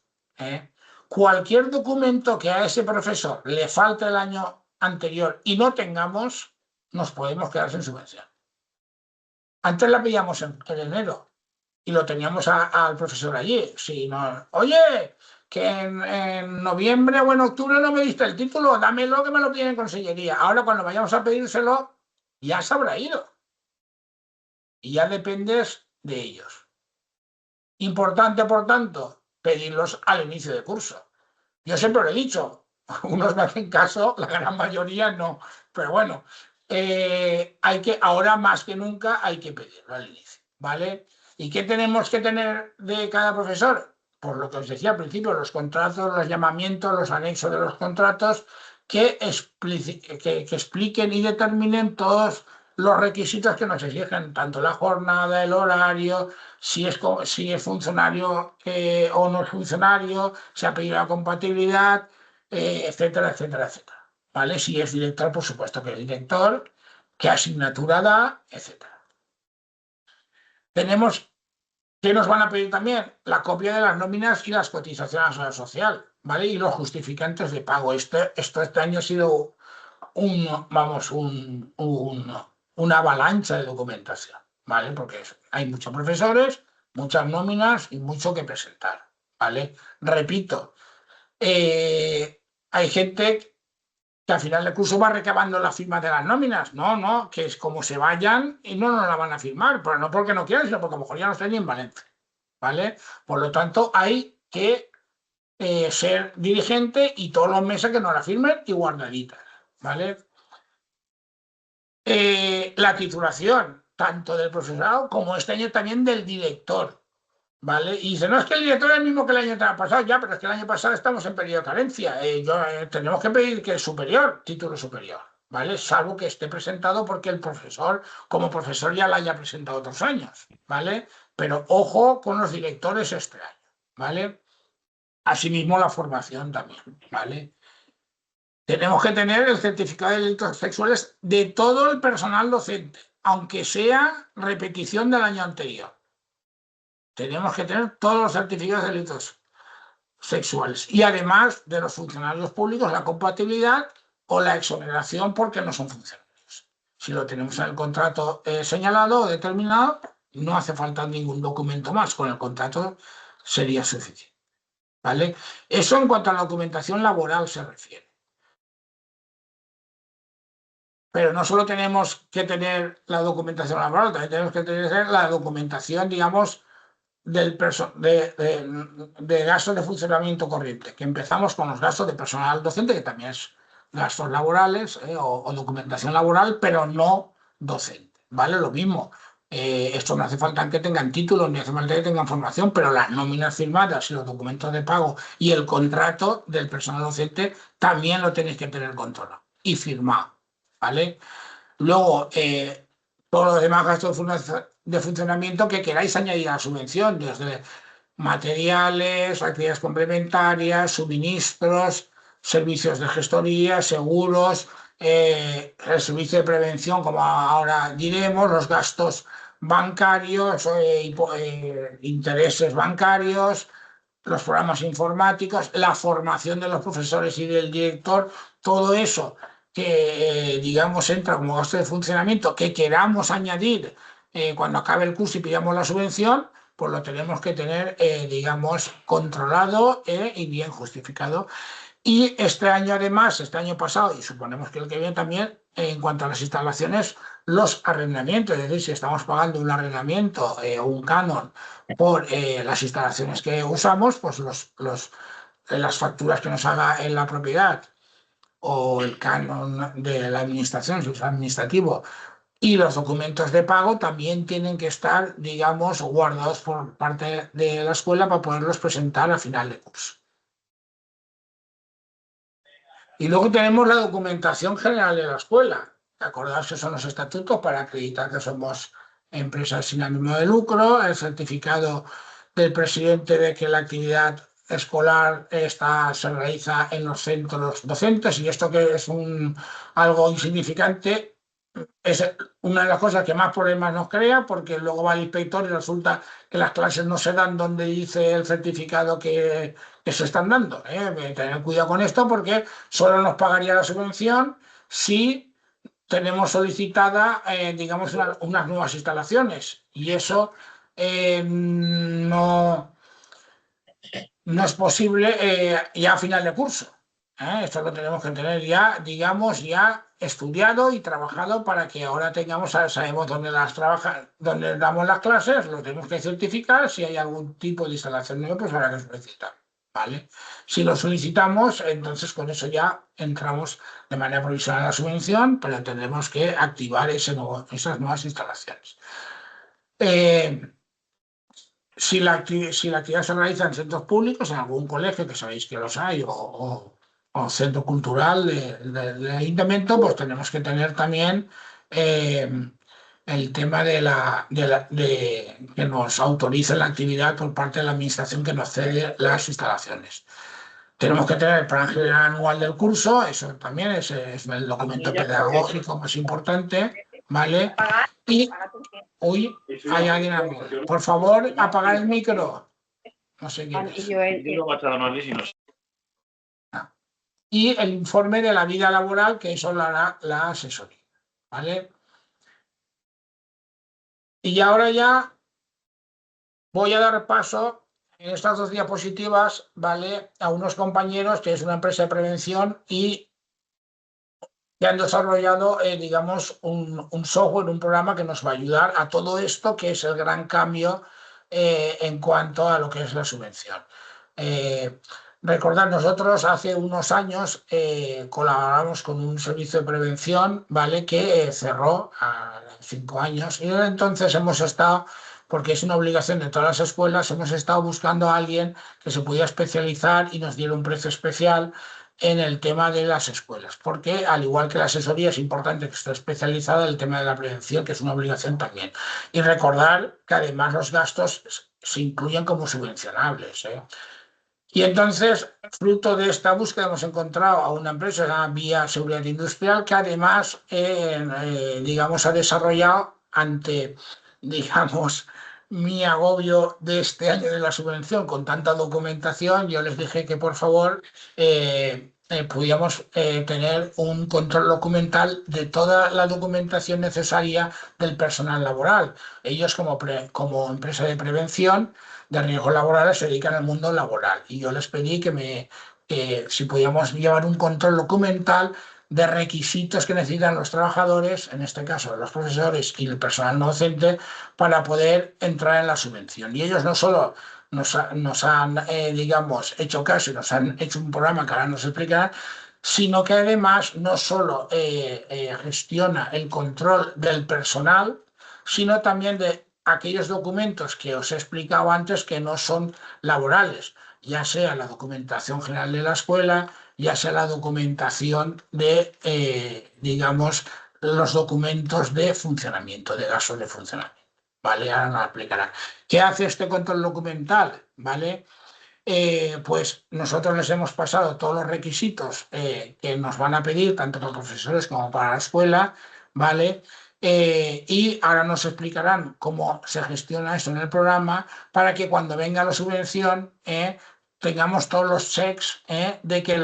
cualquier documento que a ese profesor le falte el año anterior y no tengamos, nos podemos quedar sin subvención. Antes la pillamos en enero y lo teníamos al profesor allí. Si no, oye, que en noviembre o en octubre no me diste el título, dámelo que me lo piden en consellería. Ahora cuando vayamos a pedírselo, ya se habrá ido. Y ya dependes de ellos. Importante, por tanto, pedirlos al inicio de curso. Yo siempre lo he dicho, unos me hacen caso, la gran mayoría no. Pero bueno, ahora más que nunca hay que pedirlo al inicio, ¿vale? ¿Y qué tenemos que tener de cada profesor? Por lo que os decía al principio, los contratos, los llamamientos, los anexos de los contratos que expliquen y determinen todos los requisitos que nos exigen, tanto la jornada, el horario, si es funcionario o no es funcionario, si ha pedido la compatibilidad, etcétera, etcétera, etcétera. ¿Vale? Si es director, por supuesto que es director, qué asignatura da, etcétera. Tenemos ¿qué nos van a pedir también? La copia de las nóminas y las cotizaciones a la seguridad social, ¿vale? Y los justificantes de pago. Esto este año ha sido una avalancha de documentación, ¿vale? Porque hay muchos profesores, muchas nóminas y mucho que presentar, ¿vale? Repito, hay gente que al final del curso va recabando la firma de las nóminas. No, que es como se vayan y no nos la van a firmar, pero no porque no quieran, sino porque a lo mejor ya no están ni en Valencia, ¿vale? Por lo tanto, hay que ser dirigente y todos los meses que nos la firmen y guardaditas, ¿vale? La titulación, tanto del profesorado como este año también del director, ¿vale? Y dice, no, es que el director es el mismo que el año pasado, ya, pero es que el año pasado estamos en periodo de carencia. Tenemos que pedir que es superior, título superior, ¿vale? Salvo que esté presentado porque el profesor, como profesor, ya la haya presentado otros años, ¿vale? Pero ojo con los directores este año, ¿vale? Asimismo, la formación también, ¿vale? Tenemos que tener el certificado de delitos sexuales de todo el personal docente, aunque sea repetición del año anterior. Tenemos que tener todos los certificados de delitos sexuales y además de los funcionarios públicos la compatibilidad o la exoneración porque no son funcionarios. Si lo tenemos en el contrato señalado o determinado, no hace falta ningún documento más, con el contrato sería suficiente, ¿vale? Eso en cuanto a la documentación laboral se refiere. Pero no solo tenemos que tener la documentación laboral, también tenemos que tener la documentación, digamos, de gastos de funcionamiento corriente, que empezamos con los gastos de personal docente, que también es gastos laborales o documentación laboral, pero no docente, ¿vale? Lo mismo, esto no hace falta que tengan títulos ni hace falta que tengan formación, pero las nóminas firmadas y los documentos de pago y el contrato del personal docente también lo tenéis que tener controlado y firmado, ¿vale? Luego, todos los demás gastos de funcionamiento que queráis añadir a la subvención, desde materiales, actividades complementarias, suministros, servicios de gestoría, seguros, el servicio de prevención, como ahora diremos, los gastos bancarios, intereses bancarios, los programas informáticos, la formación de los profesores y del director, todo eso que, digamos, entra como gasto de funcionamiento, que queramos añadir cuando acabe el curso y pidamos la subvención, pues lo tenemos que tener, digamos, controlado y bien justificado. Y este año, además, este año pasado, y suponemos que el que viene también, en cuanto a las instalaciones, los arrendamientos, es decir, si estamos pagando un arrendamiento o un canon por las instalaciones que usamos, pues las facturas que nos haga en la propiedad o el canon de la administración, si es administrativo, y los documentos de pago también tienen que estar, digamos, guardados por parte de la escuela para poderlos presentar a final de curso. Y luego tenemos la documentación general de la escuela. Acordaos que son los estatutos para acreditar que somos empresas sin ánimo de lucro, el certificado del presidente de que la actividad escolar se realiza en los centros docentes, y esto que es algo insignificante, es una de las cosas que más problemas nos crea, porque luego va el inspector y resulta que las clases no se dan donde dice el certificado que se están dando. Tener cuidado con esto, porque solo nos pagaría la subvención si tenemos solicitada, digamos, unas nuevas instalaciones, y eso no es posible ya a final de curso. Esto lo tenemos que tener ya, digamos, ya estudiado y trabajado, para que ahora sabemos dónde damos las clases, lo tenemos que certificar. Si hay algún tipo de instalación nueva, pues habrá que solicitar, ¿vale? Si lo solicitamos, entonces con eso ya entramos de manera provisional a la subvención, pero tendremos que activar esas nuevas instalaciones. Si la actividad se realiza en centros públicos, en algún colegio, que sabéis que los hay, o centro cultural del ayuntamiento, pues tenemos que tener también el tema de que nos autorice la actividad por parte de la administración que nos cede las instalaciones. Tenemos que tener el plan general anual del curso, eso también es el documento pedagógico más importante, ¿vale? Y, uy, hay alguien aquí. Por favor, apagar el micro. No sé quién es. Y el informe de la vida laboral, que eso lo hará la asesoría, ¿vale? Y ahora ya voy a dar paso en estas dos diapositivas, ¿vale?, a unos compañeros que es una empresa de prevención y que han desarrollado, digamos, un software, un programa que nos va a ayudar a todo esto, que es el gran cambio en cuanto a lo que es la subvención. Recordad, nosotros hace unos años colaboramos con un servicio de prevención, ¿vale?, que cerró a 5 años, y desde entonces hemos estado, porque es una obligación de todas las escuelas, hemos estado buscando a alguien que se pudiera especializar y nos diera un precio especial en el tema de las escuelas, porque al igual que la asesoría es importante que esté especializada en el tema de la prevención, que es una obligación también. Y recordar que además los gastos se incluyen como subvencionables, Y entonces, fruto de esta búsqueda, hemos encontrado a una empresa, Vía Seguridad Industrial, que además, digamos, ha desarrollado ante, digamos, mi agobio de este año de la subvención con tanta documentación. Yo les dije que por favor pudiéramos tener un control documental de toda la documentación necesaria del personal laboral. Ellos, como empresa de prevención de riesgos laborales, se dedican al mundo laboral, y yo les pedí que si podíamos llevar un control documental de requisitos que necesitan los trabajadores, en este caso los profesores y el personal no docente, para poder entrar en la subvención. Y ellos no solo nos han, digamos, hecho caso y nos han hecho un programa que ahora nos explicarán, sino que además no solo gestiona el control del personal, sino también de aquellos documentos que os he explicado antes que no son laborales, ya sea la documentación general de la escuela, ya sea la documentación de, digamos, los documentos de funcionamiento, de gastos de funcionamiento. ¿Vale? Ahora nos explicará. ¿Qué hace este control documental? ¿Vale? Pues nosotros les hemos pasado todos los requisitos que nos van a pedir, tanto para profesores como para la escuela, ¿vale? Y ahora nos explicarán cómo se gestiona eso en el programa, para que cuando venga la subvención tengamos todos los checks de que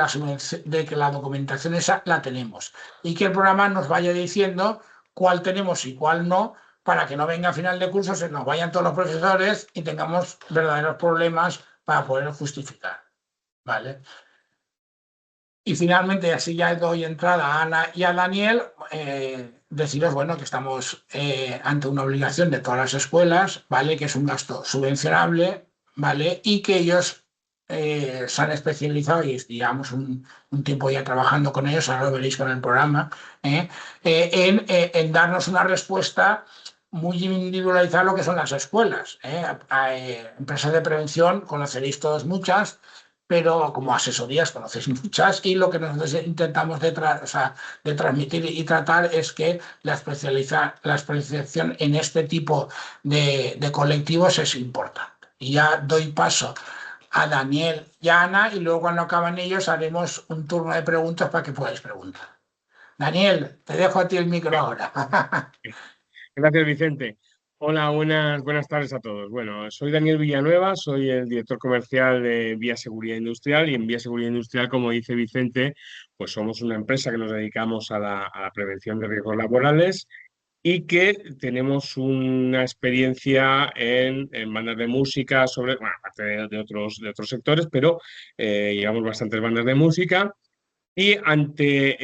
la documentación esa la tenemos, y que el programa nos vaya diciendo cuál tenemos y cuál no, para que no venga a final de curso, se nos vayan todos los profesores y tengamos verdaderos problemas para poder justificar, ¿vale? Y finalmente, así ya doy entrada a Ana y a Daniel, deciros, bueno, que estamos ante una obligación de todas las escuelas, ¿vale?, que es un gasto subvencionable, ¿vale?, y que ellos se han especializado y llevamos un tiempo ya trabajando con ellos, ahora lo veréis con el programa, en darnos una respuesta muy individualizada a lo que son las escuelas. Empresas de prevención conoceréis todos muchas, pero como asesorías conocéis muchas, y lo que nosotros intentamos o sea, de transmitir y tratar es que la especialización en este tipo de colectivos es importante. Y ya doy paso a Daniel y a Ana, y luego cuando acaban ellos haremos un turno de preguntas para que podáis preguntar. Daniel, te dejo a ti el micro ahora. Gracias, Vicente. Hola, buenas tardes a todos. Bueno, soy Daniel Villanueva, soy el director comercial de Vía Seguridad Industrial y en Vía Seguridad Industrial, como dice Vicente, pues somos una empresa que nos dedicamos a la prevención de riesgos laborales y que tenemos una experiencia en bandas de música, bueno, aparte de otros sectores, pero llevamos bastantes bandas de música. Y ante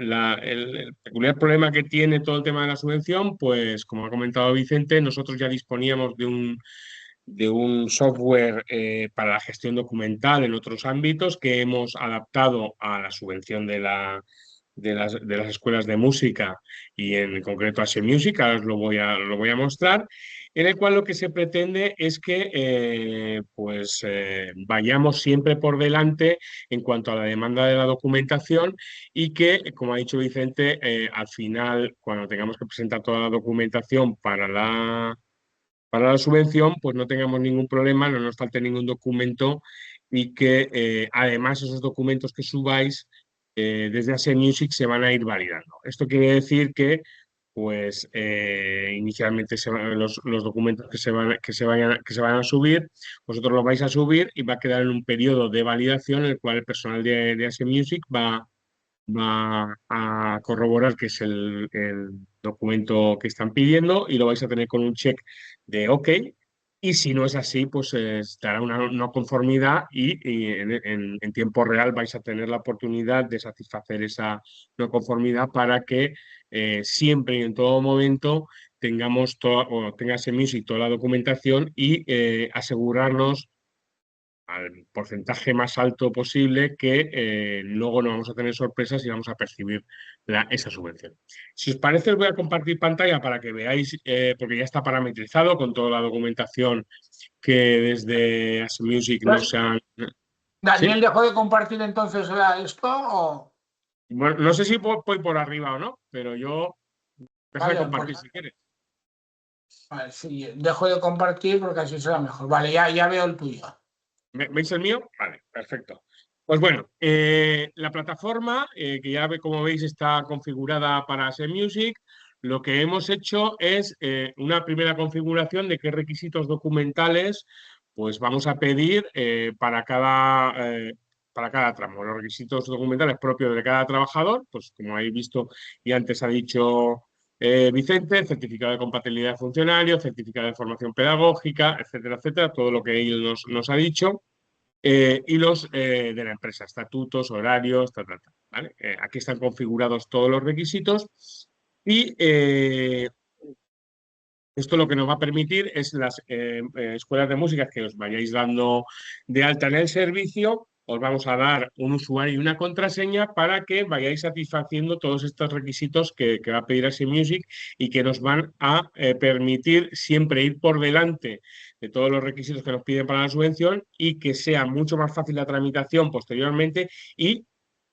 el peculiar problema que tiene todo el tema de la subvención, pues como ha comentado Vicente, nosotros ya disponíamos de un software para la gestión documental en otros ámbitos que hemos adaptado a la subvención de las escuelas de música y en concreto a Music, ahora os lo voy a mostrar, en el cual lo que se pretende es que vayamos siempre por delante en cuanto a la demanda de la documentación y que, como ha dicho Vicente, al final, cuando tengamos que presentar toda la documentación para la subvención, pues no tengamos ningún problema, no nos falte ningún documento y que además esos documentos que subáis desde AC Music se van a ir validando. Esto quiere decir que inicialmente los documentos que se van a subir, vosotros los vais a subir y va a quedar en un periodo de validación en el cual el personal de AC Music va a corroborar que es el documento que están pidiendo y lo vais a tener con un check de OK. Y si no es así, pues estará una no conformidad y en tiempo real vais a tener la oportunidad de satisfacer esa no conformidad para que siempre y en todo momento tenga Music toda la documentación y asegurarnos al porcentaje más alto posible que luego no vamos a tener sorpresas y vamos a percibir esa subvención. Si os parece, os voy a compartir pantalla para que veáis, porque ya está parametrizado con toda la documentación que desde As Music Pues, nos han... Daniel ¿Sí? dejó de compartir entonces esto, o Bueno, no sé si voy por arriba o no, pero yo deja de vale, pues compartir si quieres. vale, sí, dejo de compartir porque así será mejor. Vale, ya veo el tuyo. ¿Veis el mío? Vale, perfecto. Pues bueno, la plataforma, que ya como veis está configurada para Music, lo que hemos hecho es una primera configuración de qué requisitos documentales pues vamos a pedir para cada tramo. Los requisitos documentales propios de cada trabajador, pues como habéis visto y antes ha dicho Vicente, certificado de compatibilidad de funcionario, certificado de formación pedagógica, etcétera, etcétera, todo lo que él nos ha dicho y los de la empresa, estatutos, horarios, ¿vale? Aquí están configurados todos los requisitos y esto lo que nos va a permitir es las escuelas de música que os vayáis dando de alta en el servicio, os vamos a dar un usuario y una contraseña para que vayáis satisfaciendo todos estos requisitos que va a pedir Así Music y que nos van a permitir siempre ir por delante de todos los requisitos que nos piden para la subvención y que sea mucho más fácil la tramitación posteriormente y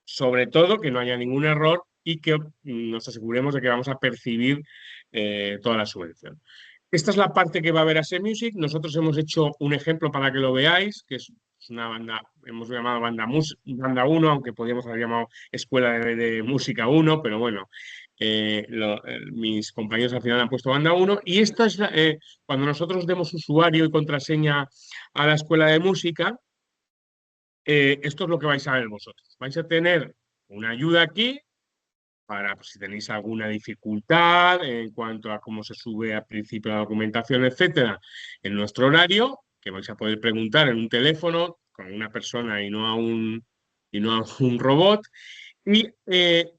sobre todo que no haya ningún error y que nos aseguremos de que vamos a percibir toda la subvención. Esta es la parte que va a ver a Music. Nosotros hemos hecho un ejemplo para que lo veáis, que es una banda, hemos llamado banda 1, aunque podríamos haber llamado Escuela de Música 1, pero bueno, mis compañeros al final han puesto banda 1. Y esto es cuando nosotros demos usuario y contraseña a la escuela de música, esto es lo que vais a ver vosotros. Vais a tener una ayuda aquí para pues, si tenéis alguna dificultad en cuanto a cómo se sube al principio la documentación, etcétera, en nuestro horario, que vais a poder preguntar en un teléfono con una persona y no a un robot. Y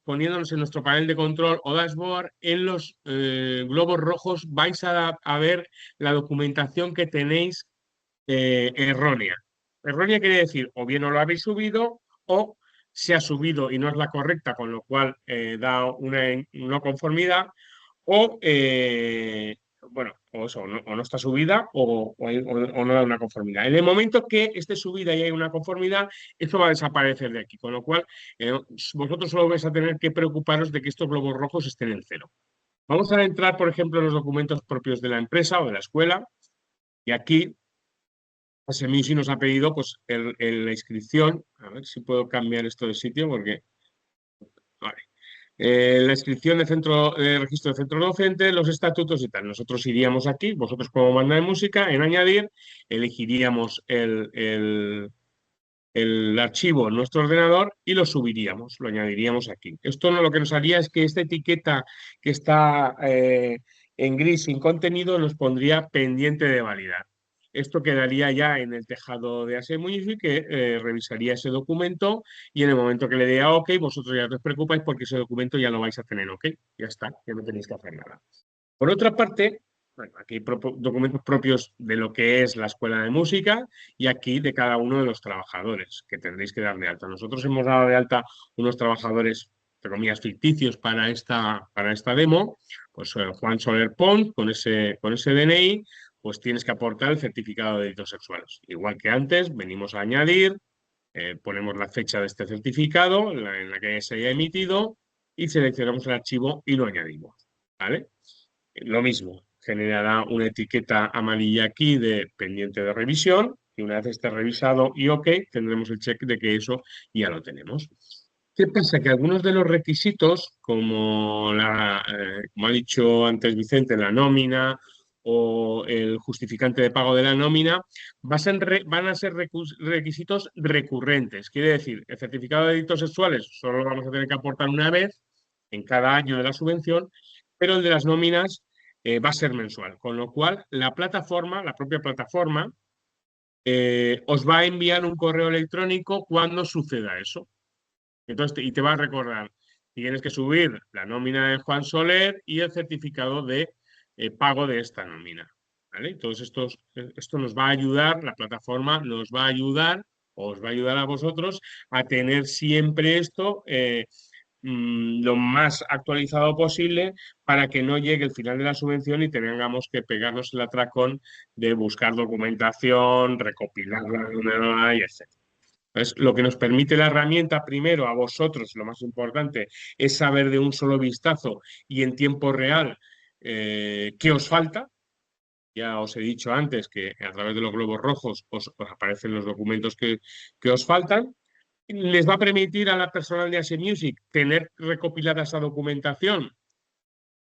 poniéndonos en nuestro panel de control o dashboard, en los globos rojos vais a ver la documentación que tenéis errónea. Errónea quiere decir, o bien no lo habéis subido, o se ha subido y no es la correcta, con lo cual da una no conformidad, o, bueno, o eso, o no está subida o no da una conformidad. En el momento que esté subida y hay una conformidad, eso va a desaparecer de aquí, con lo cual vosotros solo vais a tener que preocuparos de que estos globos rojos estén en cero. Vamos a entrar, por ejemplo, en los documentos propios de la empresa o de la escuela, y aquí Music nos ha pedido pues, la inscripción. A ver si puedo cambiar esto de sitio porque... Vale. La inscripción de centro, de registro de centro docente, los estatutos y tal. Nosotros iríamos aquí, vosotros como banda de música, en añadir, elegiríamos el archivo en nuestro ordenador y lo subiríamos, lo añadiríamos aquí. Esto no, lo que nos haría es que esta etiqueta que está en gris sin contenido nos pondría pendiente de validar. Esto quedaría ya en el tejado de Ase Music, que revisaría ese documento y en el momento que le dé a OK, vosotros ya no os preocupáis porque ese documento ya lo vais a tener OK. Ya está, ya no tenéis que hacer nada. Por otra parte, bueno, aquí hay documentos propios de lo que es la escuela de música y aquí de cada uno de los trabajadores que tendréis que dar de alta. Nosotros hemos dado de alta unos trabajadores, entre comillas, ficticios para esta demo. Pues Juan Soler Pons, con ese DNI, pues tienes que aportar el certificado de delitos sexuales. Igual que antes, venimos a añadir, ponemos la fecha de este certificado en la que se haya emitido y seleccionamos el archivo y lo añadimos. ¿Vale? Lo mismo, generará una etiqueta amarilla aquí de pendiente de revisión y una vez esté revisado y OK, tendremos el check de que eso ya lo tenemos. ¿Qué pasa? Que algunos de los requisitos, como como ha dicho antes Vicente, la nómina o el justificante de pago de la nómina, van a ser requisitos recurrentes. Quiere decir, el certificado de delitos sexuales solo lo vamos a tener que aportar una vez en cada año de la subvención, pero el de las nóminas va a ser mensual, con lo cual la plataforma, la propia plataforma, os va a enviar un correo electrónico cuando suceda eso. Entonces, y te va a recordar, tienes que subir la nómina de Juan Soler y el certificado de pago de esta nómina. ¿Vale? Entonces, esto nos va a ayudar, la plataforma nos va a ayudar, os va a ayudar a vosotros a tener siempre esto lo más actualizado posible para que no llegue el final de la subvención y tengamos que pegarnos el atracón de buscar documentación, recopilarla y etc. Entonces, lo que nos permite la herramienta, primero, a vosotros, lo más importante, es saber de un solo vistazo y en tiempo real qué os falta. Ya os he dicho antes que a través de los globos rojos os aparecen los documentos que os faltan. Les va a permitir a la personal de Ase Music tener recopilada esa documentación.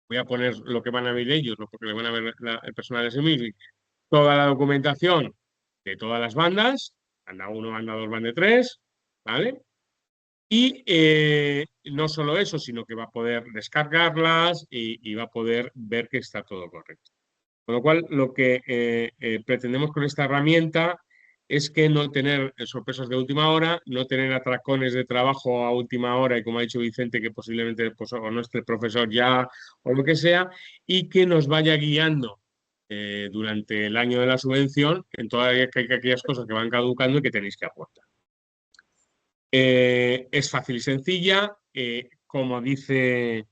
Voy a poner lo que van a ver ellos, porque le van a ver el personal de Ase Music. Toda la documentación de todas las bandas, banda 1, banda 2, banda 3, ¿vale? Y no solo eso, sino que va a poder descargarlas y va a poder ver que está todo correcto. Con lo cual, lo que pretendemos con esta herramienta es que no tener sorpresas de última hora, no tener atracones de trabajo a última hora y como ha dicho Vicente, que posiblemente pues, o no esté el profesor ya o lo que sea, y que nos vaya guiando durante el año de la subvención en todas aquellas cosas que van caducando y que tenéis que aportar. Es fácil y sencilla, como dice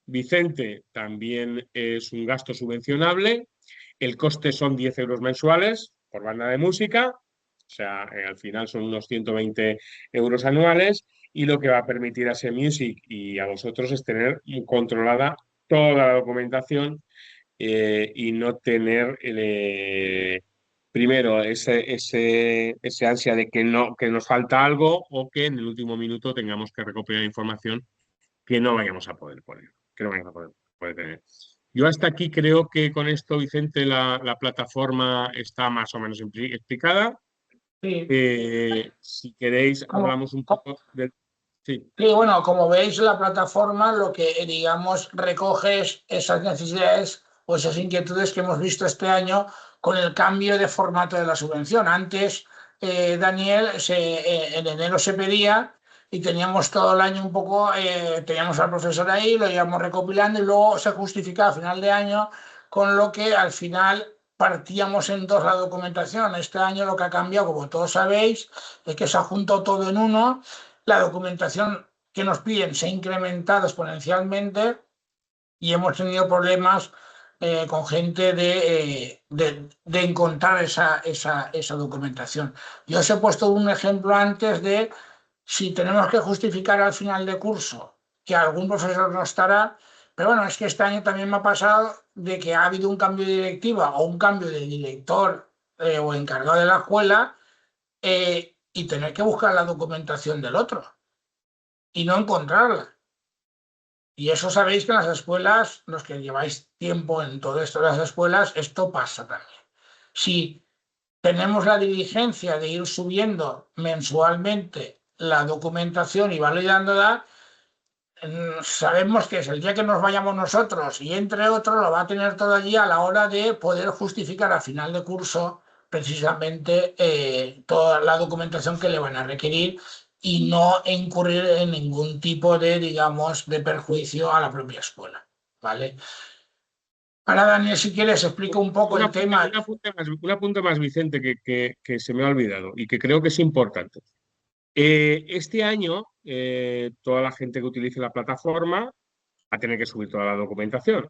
Vicente, también es un gasto subvencionable. El coste son 10 euros mensuales por banda de música, o sea, al final son unos 120 euros anuales y lo que va a permitir a Ase Music y a vosotros es tener controlada toda la documentación y no tener primero ese ansia de que nos falta algo o que en el último minuto tengamos que recopilar información que no vayamos a poder poner, que no vayamos a poder tener. Yo hasta aquí creo que con esto, Vicente, la plataforma está más o menos explicada. Sí. Si queréis, hablamos un poco del... Sí. Sí, bueno, como veis, la plataforma lo que, digamos, recoge es esas necesidades o esas inquietudes que hemos visto este año con el cambio de formato de la subvención. Antes, Daniel, en enero se pedía y teníamos todo el año un poco, teníamos al profesor ahí, lo íbamos recopilando y luego se justificaba a final de año, con lo que al final partíamos en dos la documentación. Este año lo que ha cambiado, como todos sabéis, es que se ha juntado todo en uno. La documentación que nos piden se ha incrementado exponencialmente y hemos tenido problemas con gente de encontrar esa documentación. Yo os he puesto un ejemplo antes de si tenemos que justificar al final de curso que algún profesor no estará, pero bueno, es que este año también me ha pasado de que ha habido un cambio de directiva o un cambio de director o encargado de la escuela y tener que buscar la documentación del otro y no encontrarla. Y eso sabéis que en las escuelas, los que lleváis tiempo en todo esto de las escuelas, esto pasa también. Si tenemos la diligencia de ir subiendo mensualmente la documentación y validándola, sabemos que es el día que nos vayamos nosotros y entre otros lo va a tener todo allí a la hora de poder justificar a final de curso precisamente toda la documentación que le van a requerir y no incurrir en ningún tipo de, digamos, de perjuicio a la propia escuela, ¿vale? Ahora, Daniel, si quieres, explica un poco el tema. Un apunte más, Vicente, que se me ha olvidado y que creo que es importante. Este año, toda la gente que utilice la plataforma va a tener que subir toda la documentación.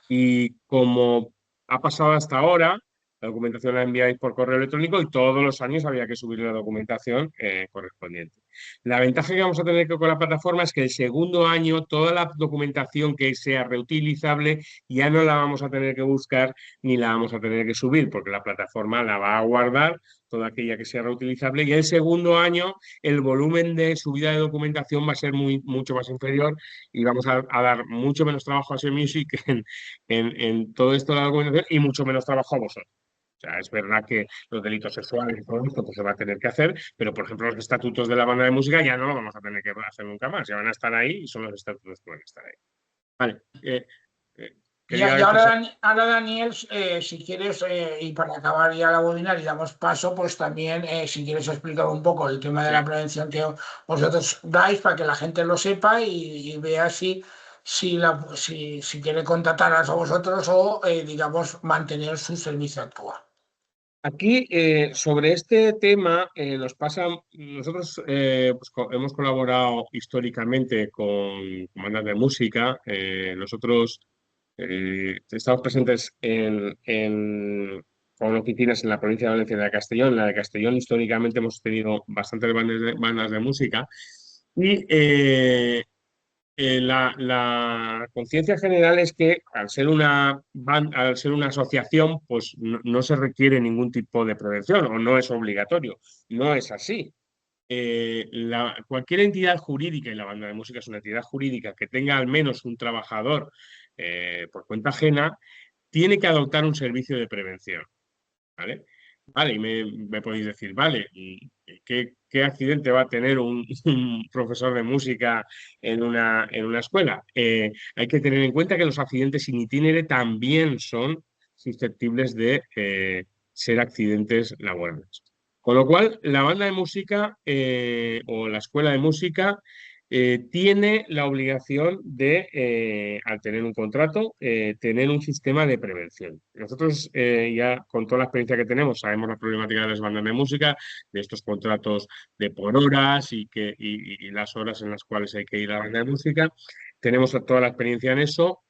Y como ha pasado hasta ahora, la documentación la enviáis por correo electrónico y todos los años había que subir la documentación correspondiente. La ventaja que vamos a tener con la plataforma es que el segundo año toda la documentación que sea reutilizable ya no la vamos a tener que buscar ni la vamos a tener que subir, porque la plataforma la va a guardar toda aquella que sea reutilizable, y el segundo año el volumen de subida de documentación va a ser mucho más inferior y vamos a dar mucho menos trabajo a SEMusic en todo esto de la documentación y mucho menos trabajo a vosotros. O sea, es verdad que los delitos sexuales y todo esto pues, se va a tener que hacer, pero por ejemplo los estatutos de la banda de música ya no lo vamos a tener que hacer nunca más, ya van a estar ahí y son los estatutos que van a estar ahí. Vale. Eh, Y quería expresar. ahora Daniel, si quieres, y para acabar ya la webinar y damos paso, pues también, si quieres explicar un poco el tema de Sí. la prevención que vosotros dais para que la gente lo sepa y vea si quiere contrataros a vosotros o, digamos, mantener su servicio actual. Aquí, sobre este tema, nos pasa, nosotros pues, hemos colaborado históricamente con bandas de música. Nosotros estamos presentes con oficinas en la provincia de Valencia y de Castellón. En la de Castellón, históricamente, hemos tenido bastantes bandas de música. Y la conciencia general es que al ser una asociación, pues no se requiere ningún tipo de prevención o no es obligatorio. No es así. Cualquier entidad jurídica, y la banda de música es una entidad jurídica que tenga al menos un trabajador por cuenta ajena, tiene que adoptar un servicio de prevención. ¿Vale? Vale, y me podéis decir, vale, ¿y qué accidente va a tener un profesor de música en una escuela? Hay que tener en cuenta que los accidentes in itinere también son susceptibles de ser accidentes laborales. Con lo cual, la banda de música o la escuela de música tiene la obligación de, al tener un contrato, tener un sistema de prevención. Nosotros ya con toda la experiencia que tenemos sabemos la problemática de las bandas de música, de estos contratos de por horas y las horas en las cuales hay que ir a la banda de música. Tenemos toda la experiencia en eso,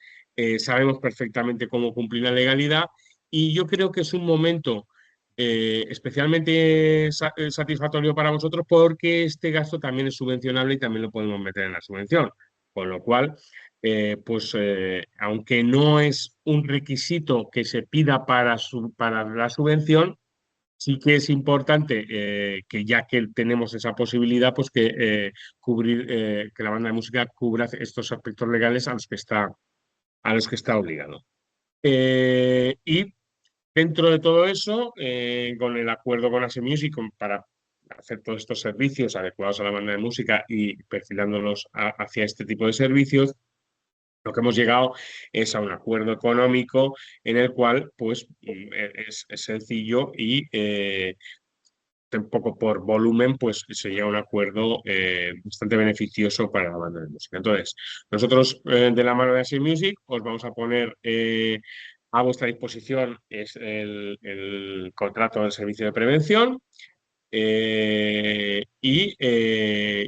sabemos perfectamente cómo cumplir la legalidad y yo creo que es un momento especialmente satisfactorio para vosotros porque este gasto también es subvencionable y también lo podemos meter en la subvención. Con lo cual, aunque no es un requisito que se pida para la subvención, sí que es importante que ya que tenemos esa posibilidad, pues que la banda de música cubra estos aspectos legales a los que está obligado. Y dentro de todo eso, con el acuerdo con Ase Music para hacer todos estos servicios adecuados a la banda de música y perfilándolos hacia este tipo de servicios, lo que hemos llegado es a un acuerdo económico en el cual pues, es sencillo y un poco por volumen, pues sería un acuerdo bastante beneficioso para la banda de música. Entonces, nosotros de la mano de Ase Music os vamos a poner A vuestra disposición es el contrato del servicio de prevención.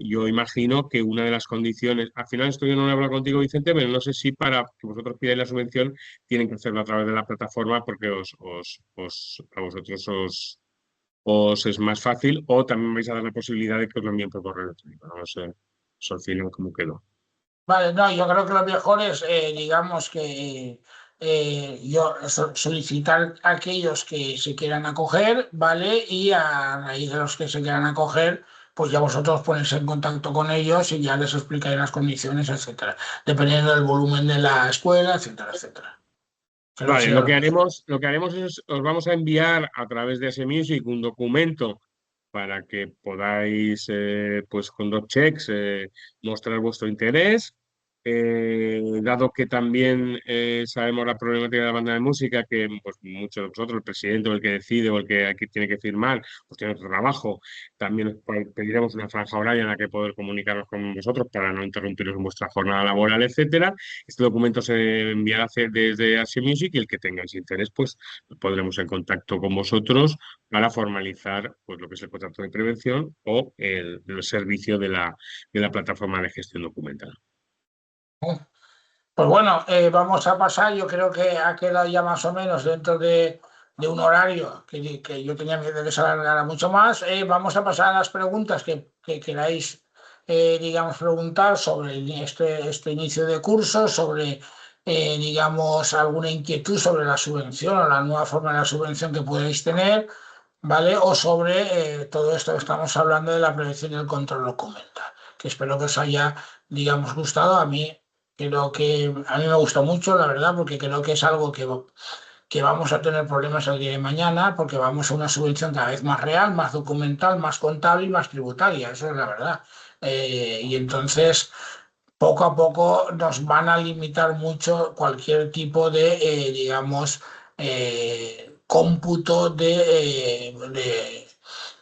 Yo imagino que una de las condiciones, al final esto yo no lo he hablado contigo, Vicente, pero no sé si para que vosotros pidáis la subvención tienen que hacerlo a través de la plataforma porque a vosotros os es más fácil, o también vais a dar la posibilidad de que os lo envíen por correo electrónico. No sé, eso al final cómo quedó. Vale, no, yo creo que lo mejor es, digamos que solicitar a aquellos que se quieran acoger, ¿vale? Y a raíz de los que se quieran acoger, pues ya vosotros ponéis en contacto con ellos y ya les explicáis las condiciones, etcétera, dependiendo del volumen de la escuela, etcétera, etcétera. Creo que Vale, sería lo mejor. lo que haremos es, os vamos a enviar a través de ese Music un documento para que podáis, pues con dos checks, mostrar vuestro interés. Dado que también sabemos la problemática de la banda de música, que pues, muchos de vosotros, el presidente o el que decide o el que aquí tiene que firmar, pues tiene otro trabajo, también os pediremos una franja horaria en la que poder comunicarnos con vosotros para no interrumpiros en vuestra jornada laboral, etcétera. Este documento se enviará desde Asia Music y el que tengáis interés, pues podremos en contacto con vosotros para formalizar pues, lo que es el contrato de prevención o el servicio de la plataforma de gestión documental. Pues bueno, vamos a pasar, yo creo que ha quedado ya más o menos dentro de un horario que yo tenía miedo de que se alargara mucho más. Vamos a pasar a las preguntas que queráis, digamos, preguntar sobre este inicio de curso, sobre, digamos, alguna inquietud sobre la subvención o la nueva forma de la subvención que podéis tener, ¿vale? O sobre todo esto que estamos hablando de la prevención y el control documental, que espero que os haya, digamos, gustado. Creo que a mí me gusta mucho, la verdad, porque creo que es algo que vamos a tener problemas el día de mañana, porque vamos a una subvención cada vez más real, más documental, más contable y más tributaria, eso es la verdad. Y entonces, poco a poco nos van a limitar mucho cualquier tipo de, digamos, cómputo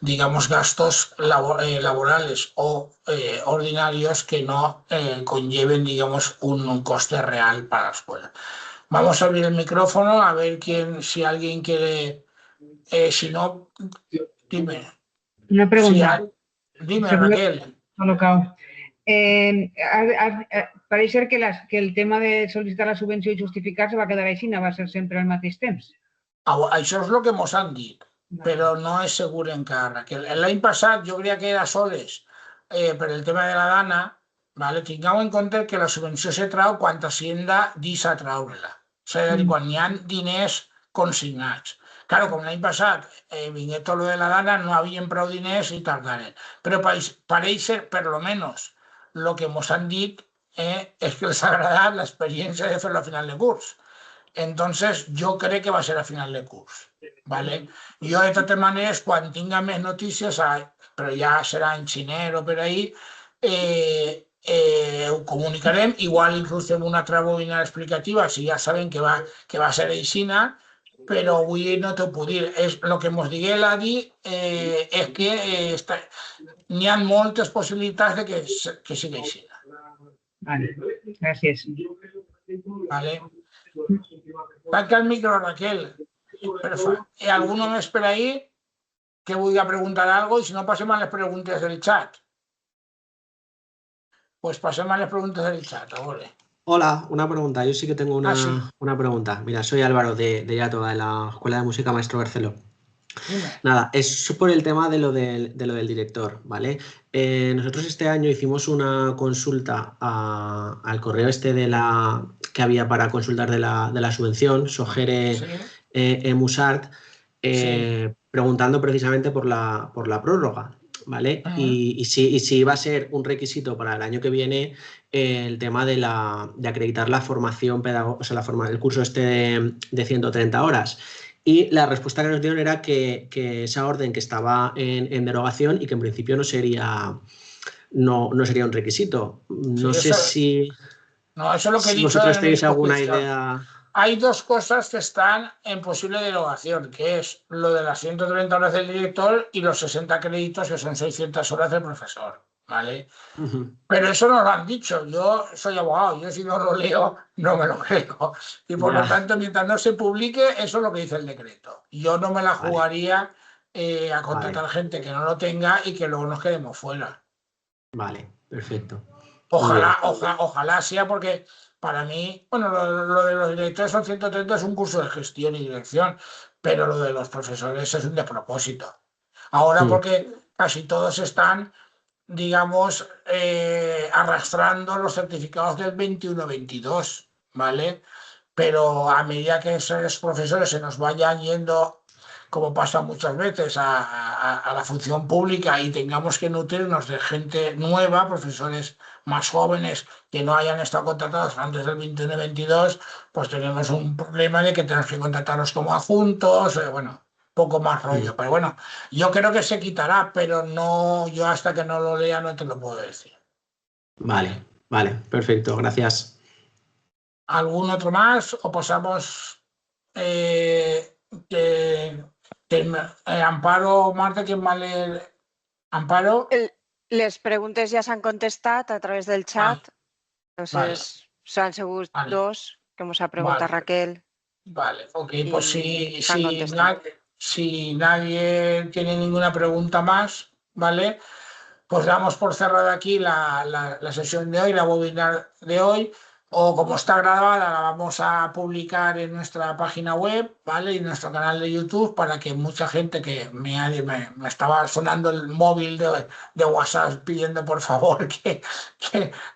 digamos, gastos laborales o ordinarios que no conlleven, digamos, un coste real para la escuela. Vamos a abrir el micrófono a ver si alguien quiere, si no, dime. Una Si pregunta. dime, Seguro que Raquel. colocado. Parece ser que el tema de solicitar la subvenció i justificar se va quedar així, no va ser sempre al mateix temps. Això és el que mos han dit, però no és segur encara. Raquel. L'any passat jo creia que era soles per el tema de la dana, vale? Tingueu en compte que la subvenció se trau quan Hacienda deixa treure-la. És a dir, quan hi ha diners consignats. Claro, com l'any passat vingué tot lo de la dana, no havien prou diners i tardaren. Però pareix ser, per lo menos, lo que mos han dit és que els ha agradat l'experiència de fer-lo a final de curs. Entonces, yo creo que va a ser a final de curso, ¿vale? Yo de todas maneras, cuando tenga más noticias, pero ya será en chinero, pero ahí comunicaré, igual incluso en una trabobina explicativa, si ya saben que va a ser en China, pero hoy no te puedo dir. Es lo que hemos dicho la di, es que n'hi ha moltes possibilitats de que sigui així. Vale, gràcies. Vale. Tanca el micro, Raquel. ¿Alguno más por ahí que voy a preguntar algo? Y si no, pasemos a las preguntas del chat. Pues pasemos a las preguntas del chat, ahora. Hola, una pregunta. Yo sí que tengo una pregunta. Mira, soy Álvaro de Iàtova, de la Escuela de Música Maestro Barceló. Dime. Nada, es por el tema de lo del director, ¿vale? Nosotros este año hicimos una consulta al correo que había para consultar de la subvención, Sogere Sí. Musart, preguntando precisamente por la prórroga, ¿vale? Y si iba a ser un requisito para el año que viene el tema de acreditar la formación pedagógica, o sea, el curso de 130 horas. Y la respuesta que nos dieron era que esa orden que estaba en derogación y que en principio no sería un requisito. No sé si... No, eso es lo que he dicho. ¿Vosotros tenéis alguna idea? Hay dos cosas que están en posible derogación, que es lo de las 130 horas del director y los 60 créditos, que son 600 horas del profesor, ¿vale? Ujú. Pero eso no lo han dicho. Yo soy abogado, yo si no lo leo no me lo creo. Y por lo Ya. tanto, mientras no se publique, eso es lo que dice el decreto. Yo no me la Vale. jugaría a Vale. contratar gente que no lo tenga y que luego nos quedemos fuera. Vale, perfecto. Muy bien. Ojalá sea porque para mí, bueno, lo de los directores son 130, es un curso de gestión y dirección, pero lo de los profesores es un despropósito. Ahora Mm. porque casi todos están, digamos, arrastrando los certificados del 21-22, ¿vale? Pero a medida que esos profesores se nos vayan yendo, como pasa muchas veces, a la función pública y tengamos que nutrirnos de gente nueva, profesores más jóvenes que no hayan estado contratados antes del 21-22, pues tenemos un problema de que tenemos que contratarlos como adjuntos, bueno, poco más rollo. Mm. Pero bueno, yo creo que se quitará, pero no, yo hasta que no lo lea no te lo puedo decir. Vale, vale, perfecto, gracias. ¿Algún otro más o pasamos que, Amparo, Marta, ¿quién va a leer? Amparo. Les preguntes ja s'han contestat a través del chat. Entonces, s'han sigut Vale. dos que mos ha preguntat Vale. Raquel. Vale, ok, pues Y se han contestado. si nadie tiene ninguna pregunta más, ¿vale? Pues damos por cerrada aquí la sesión de hoy, la webinar de hoy, o como está grabada, la vamos a publicar en nuestra página web, ¿vale? Y en nuestro canal de YouTube para que mucha gente que me estaba sonando el móvil de WhatsApp pidiendo por favor que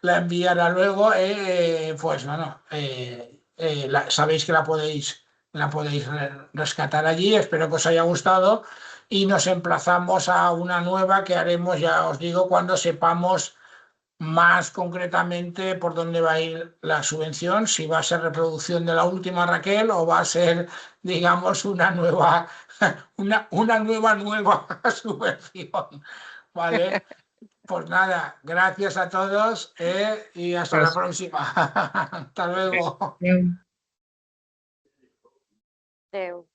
la enviara luego, pues bueno, sabéis que la podéis rescatar allí, espero que os haya gustado. Y nos emplazamos a una nueva que haremos, ya os digo, cuando sepamos más concretamente por dónde va a ir la subvención, si va a ser reproducción de la última, Raquel, o va a ser, digamos, una nueva subvención. ¿Vale? Pues nada, gracias a todos y hasta la próxima. Hasta luego. Adéu. Adéu.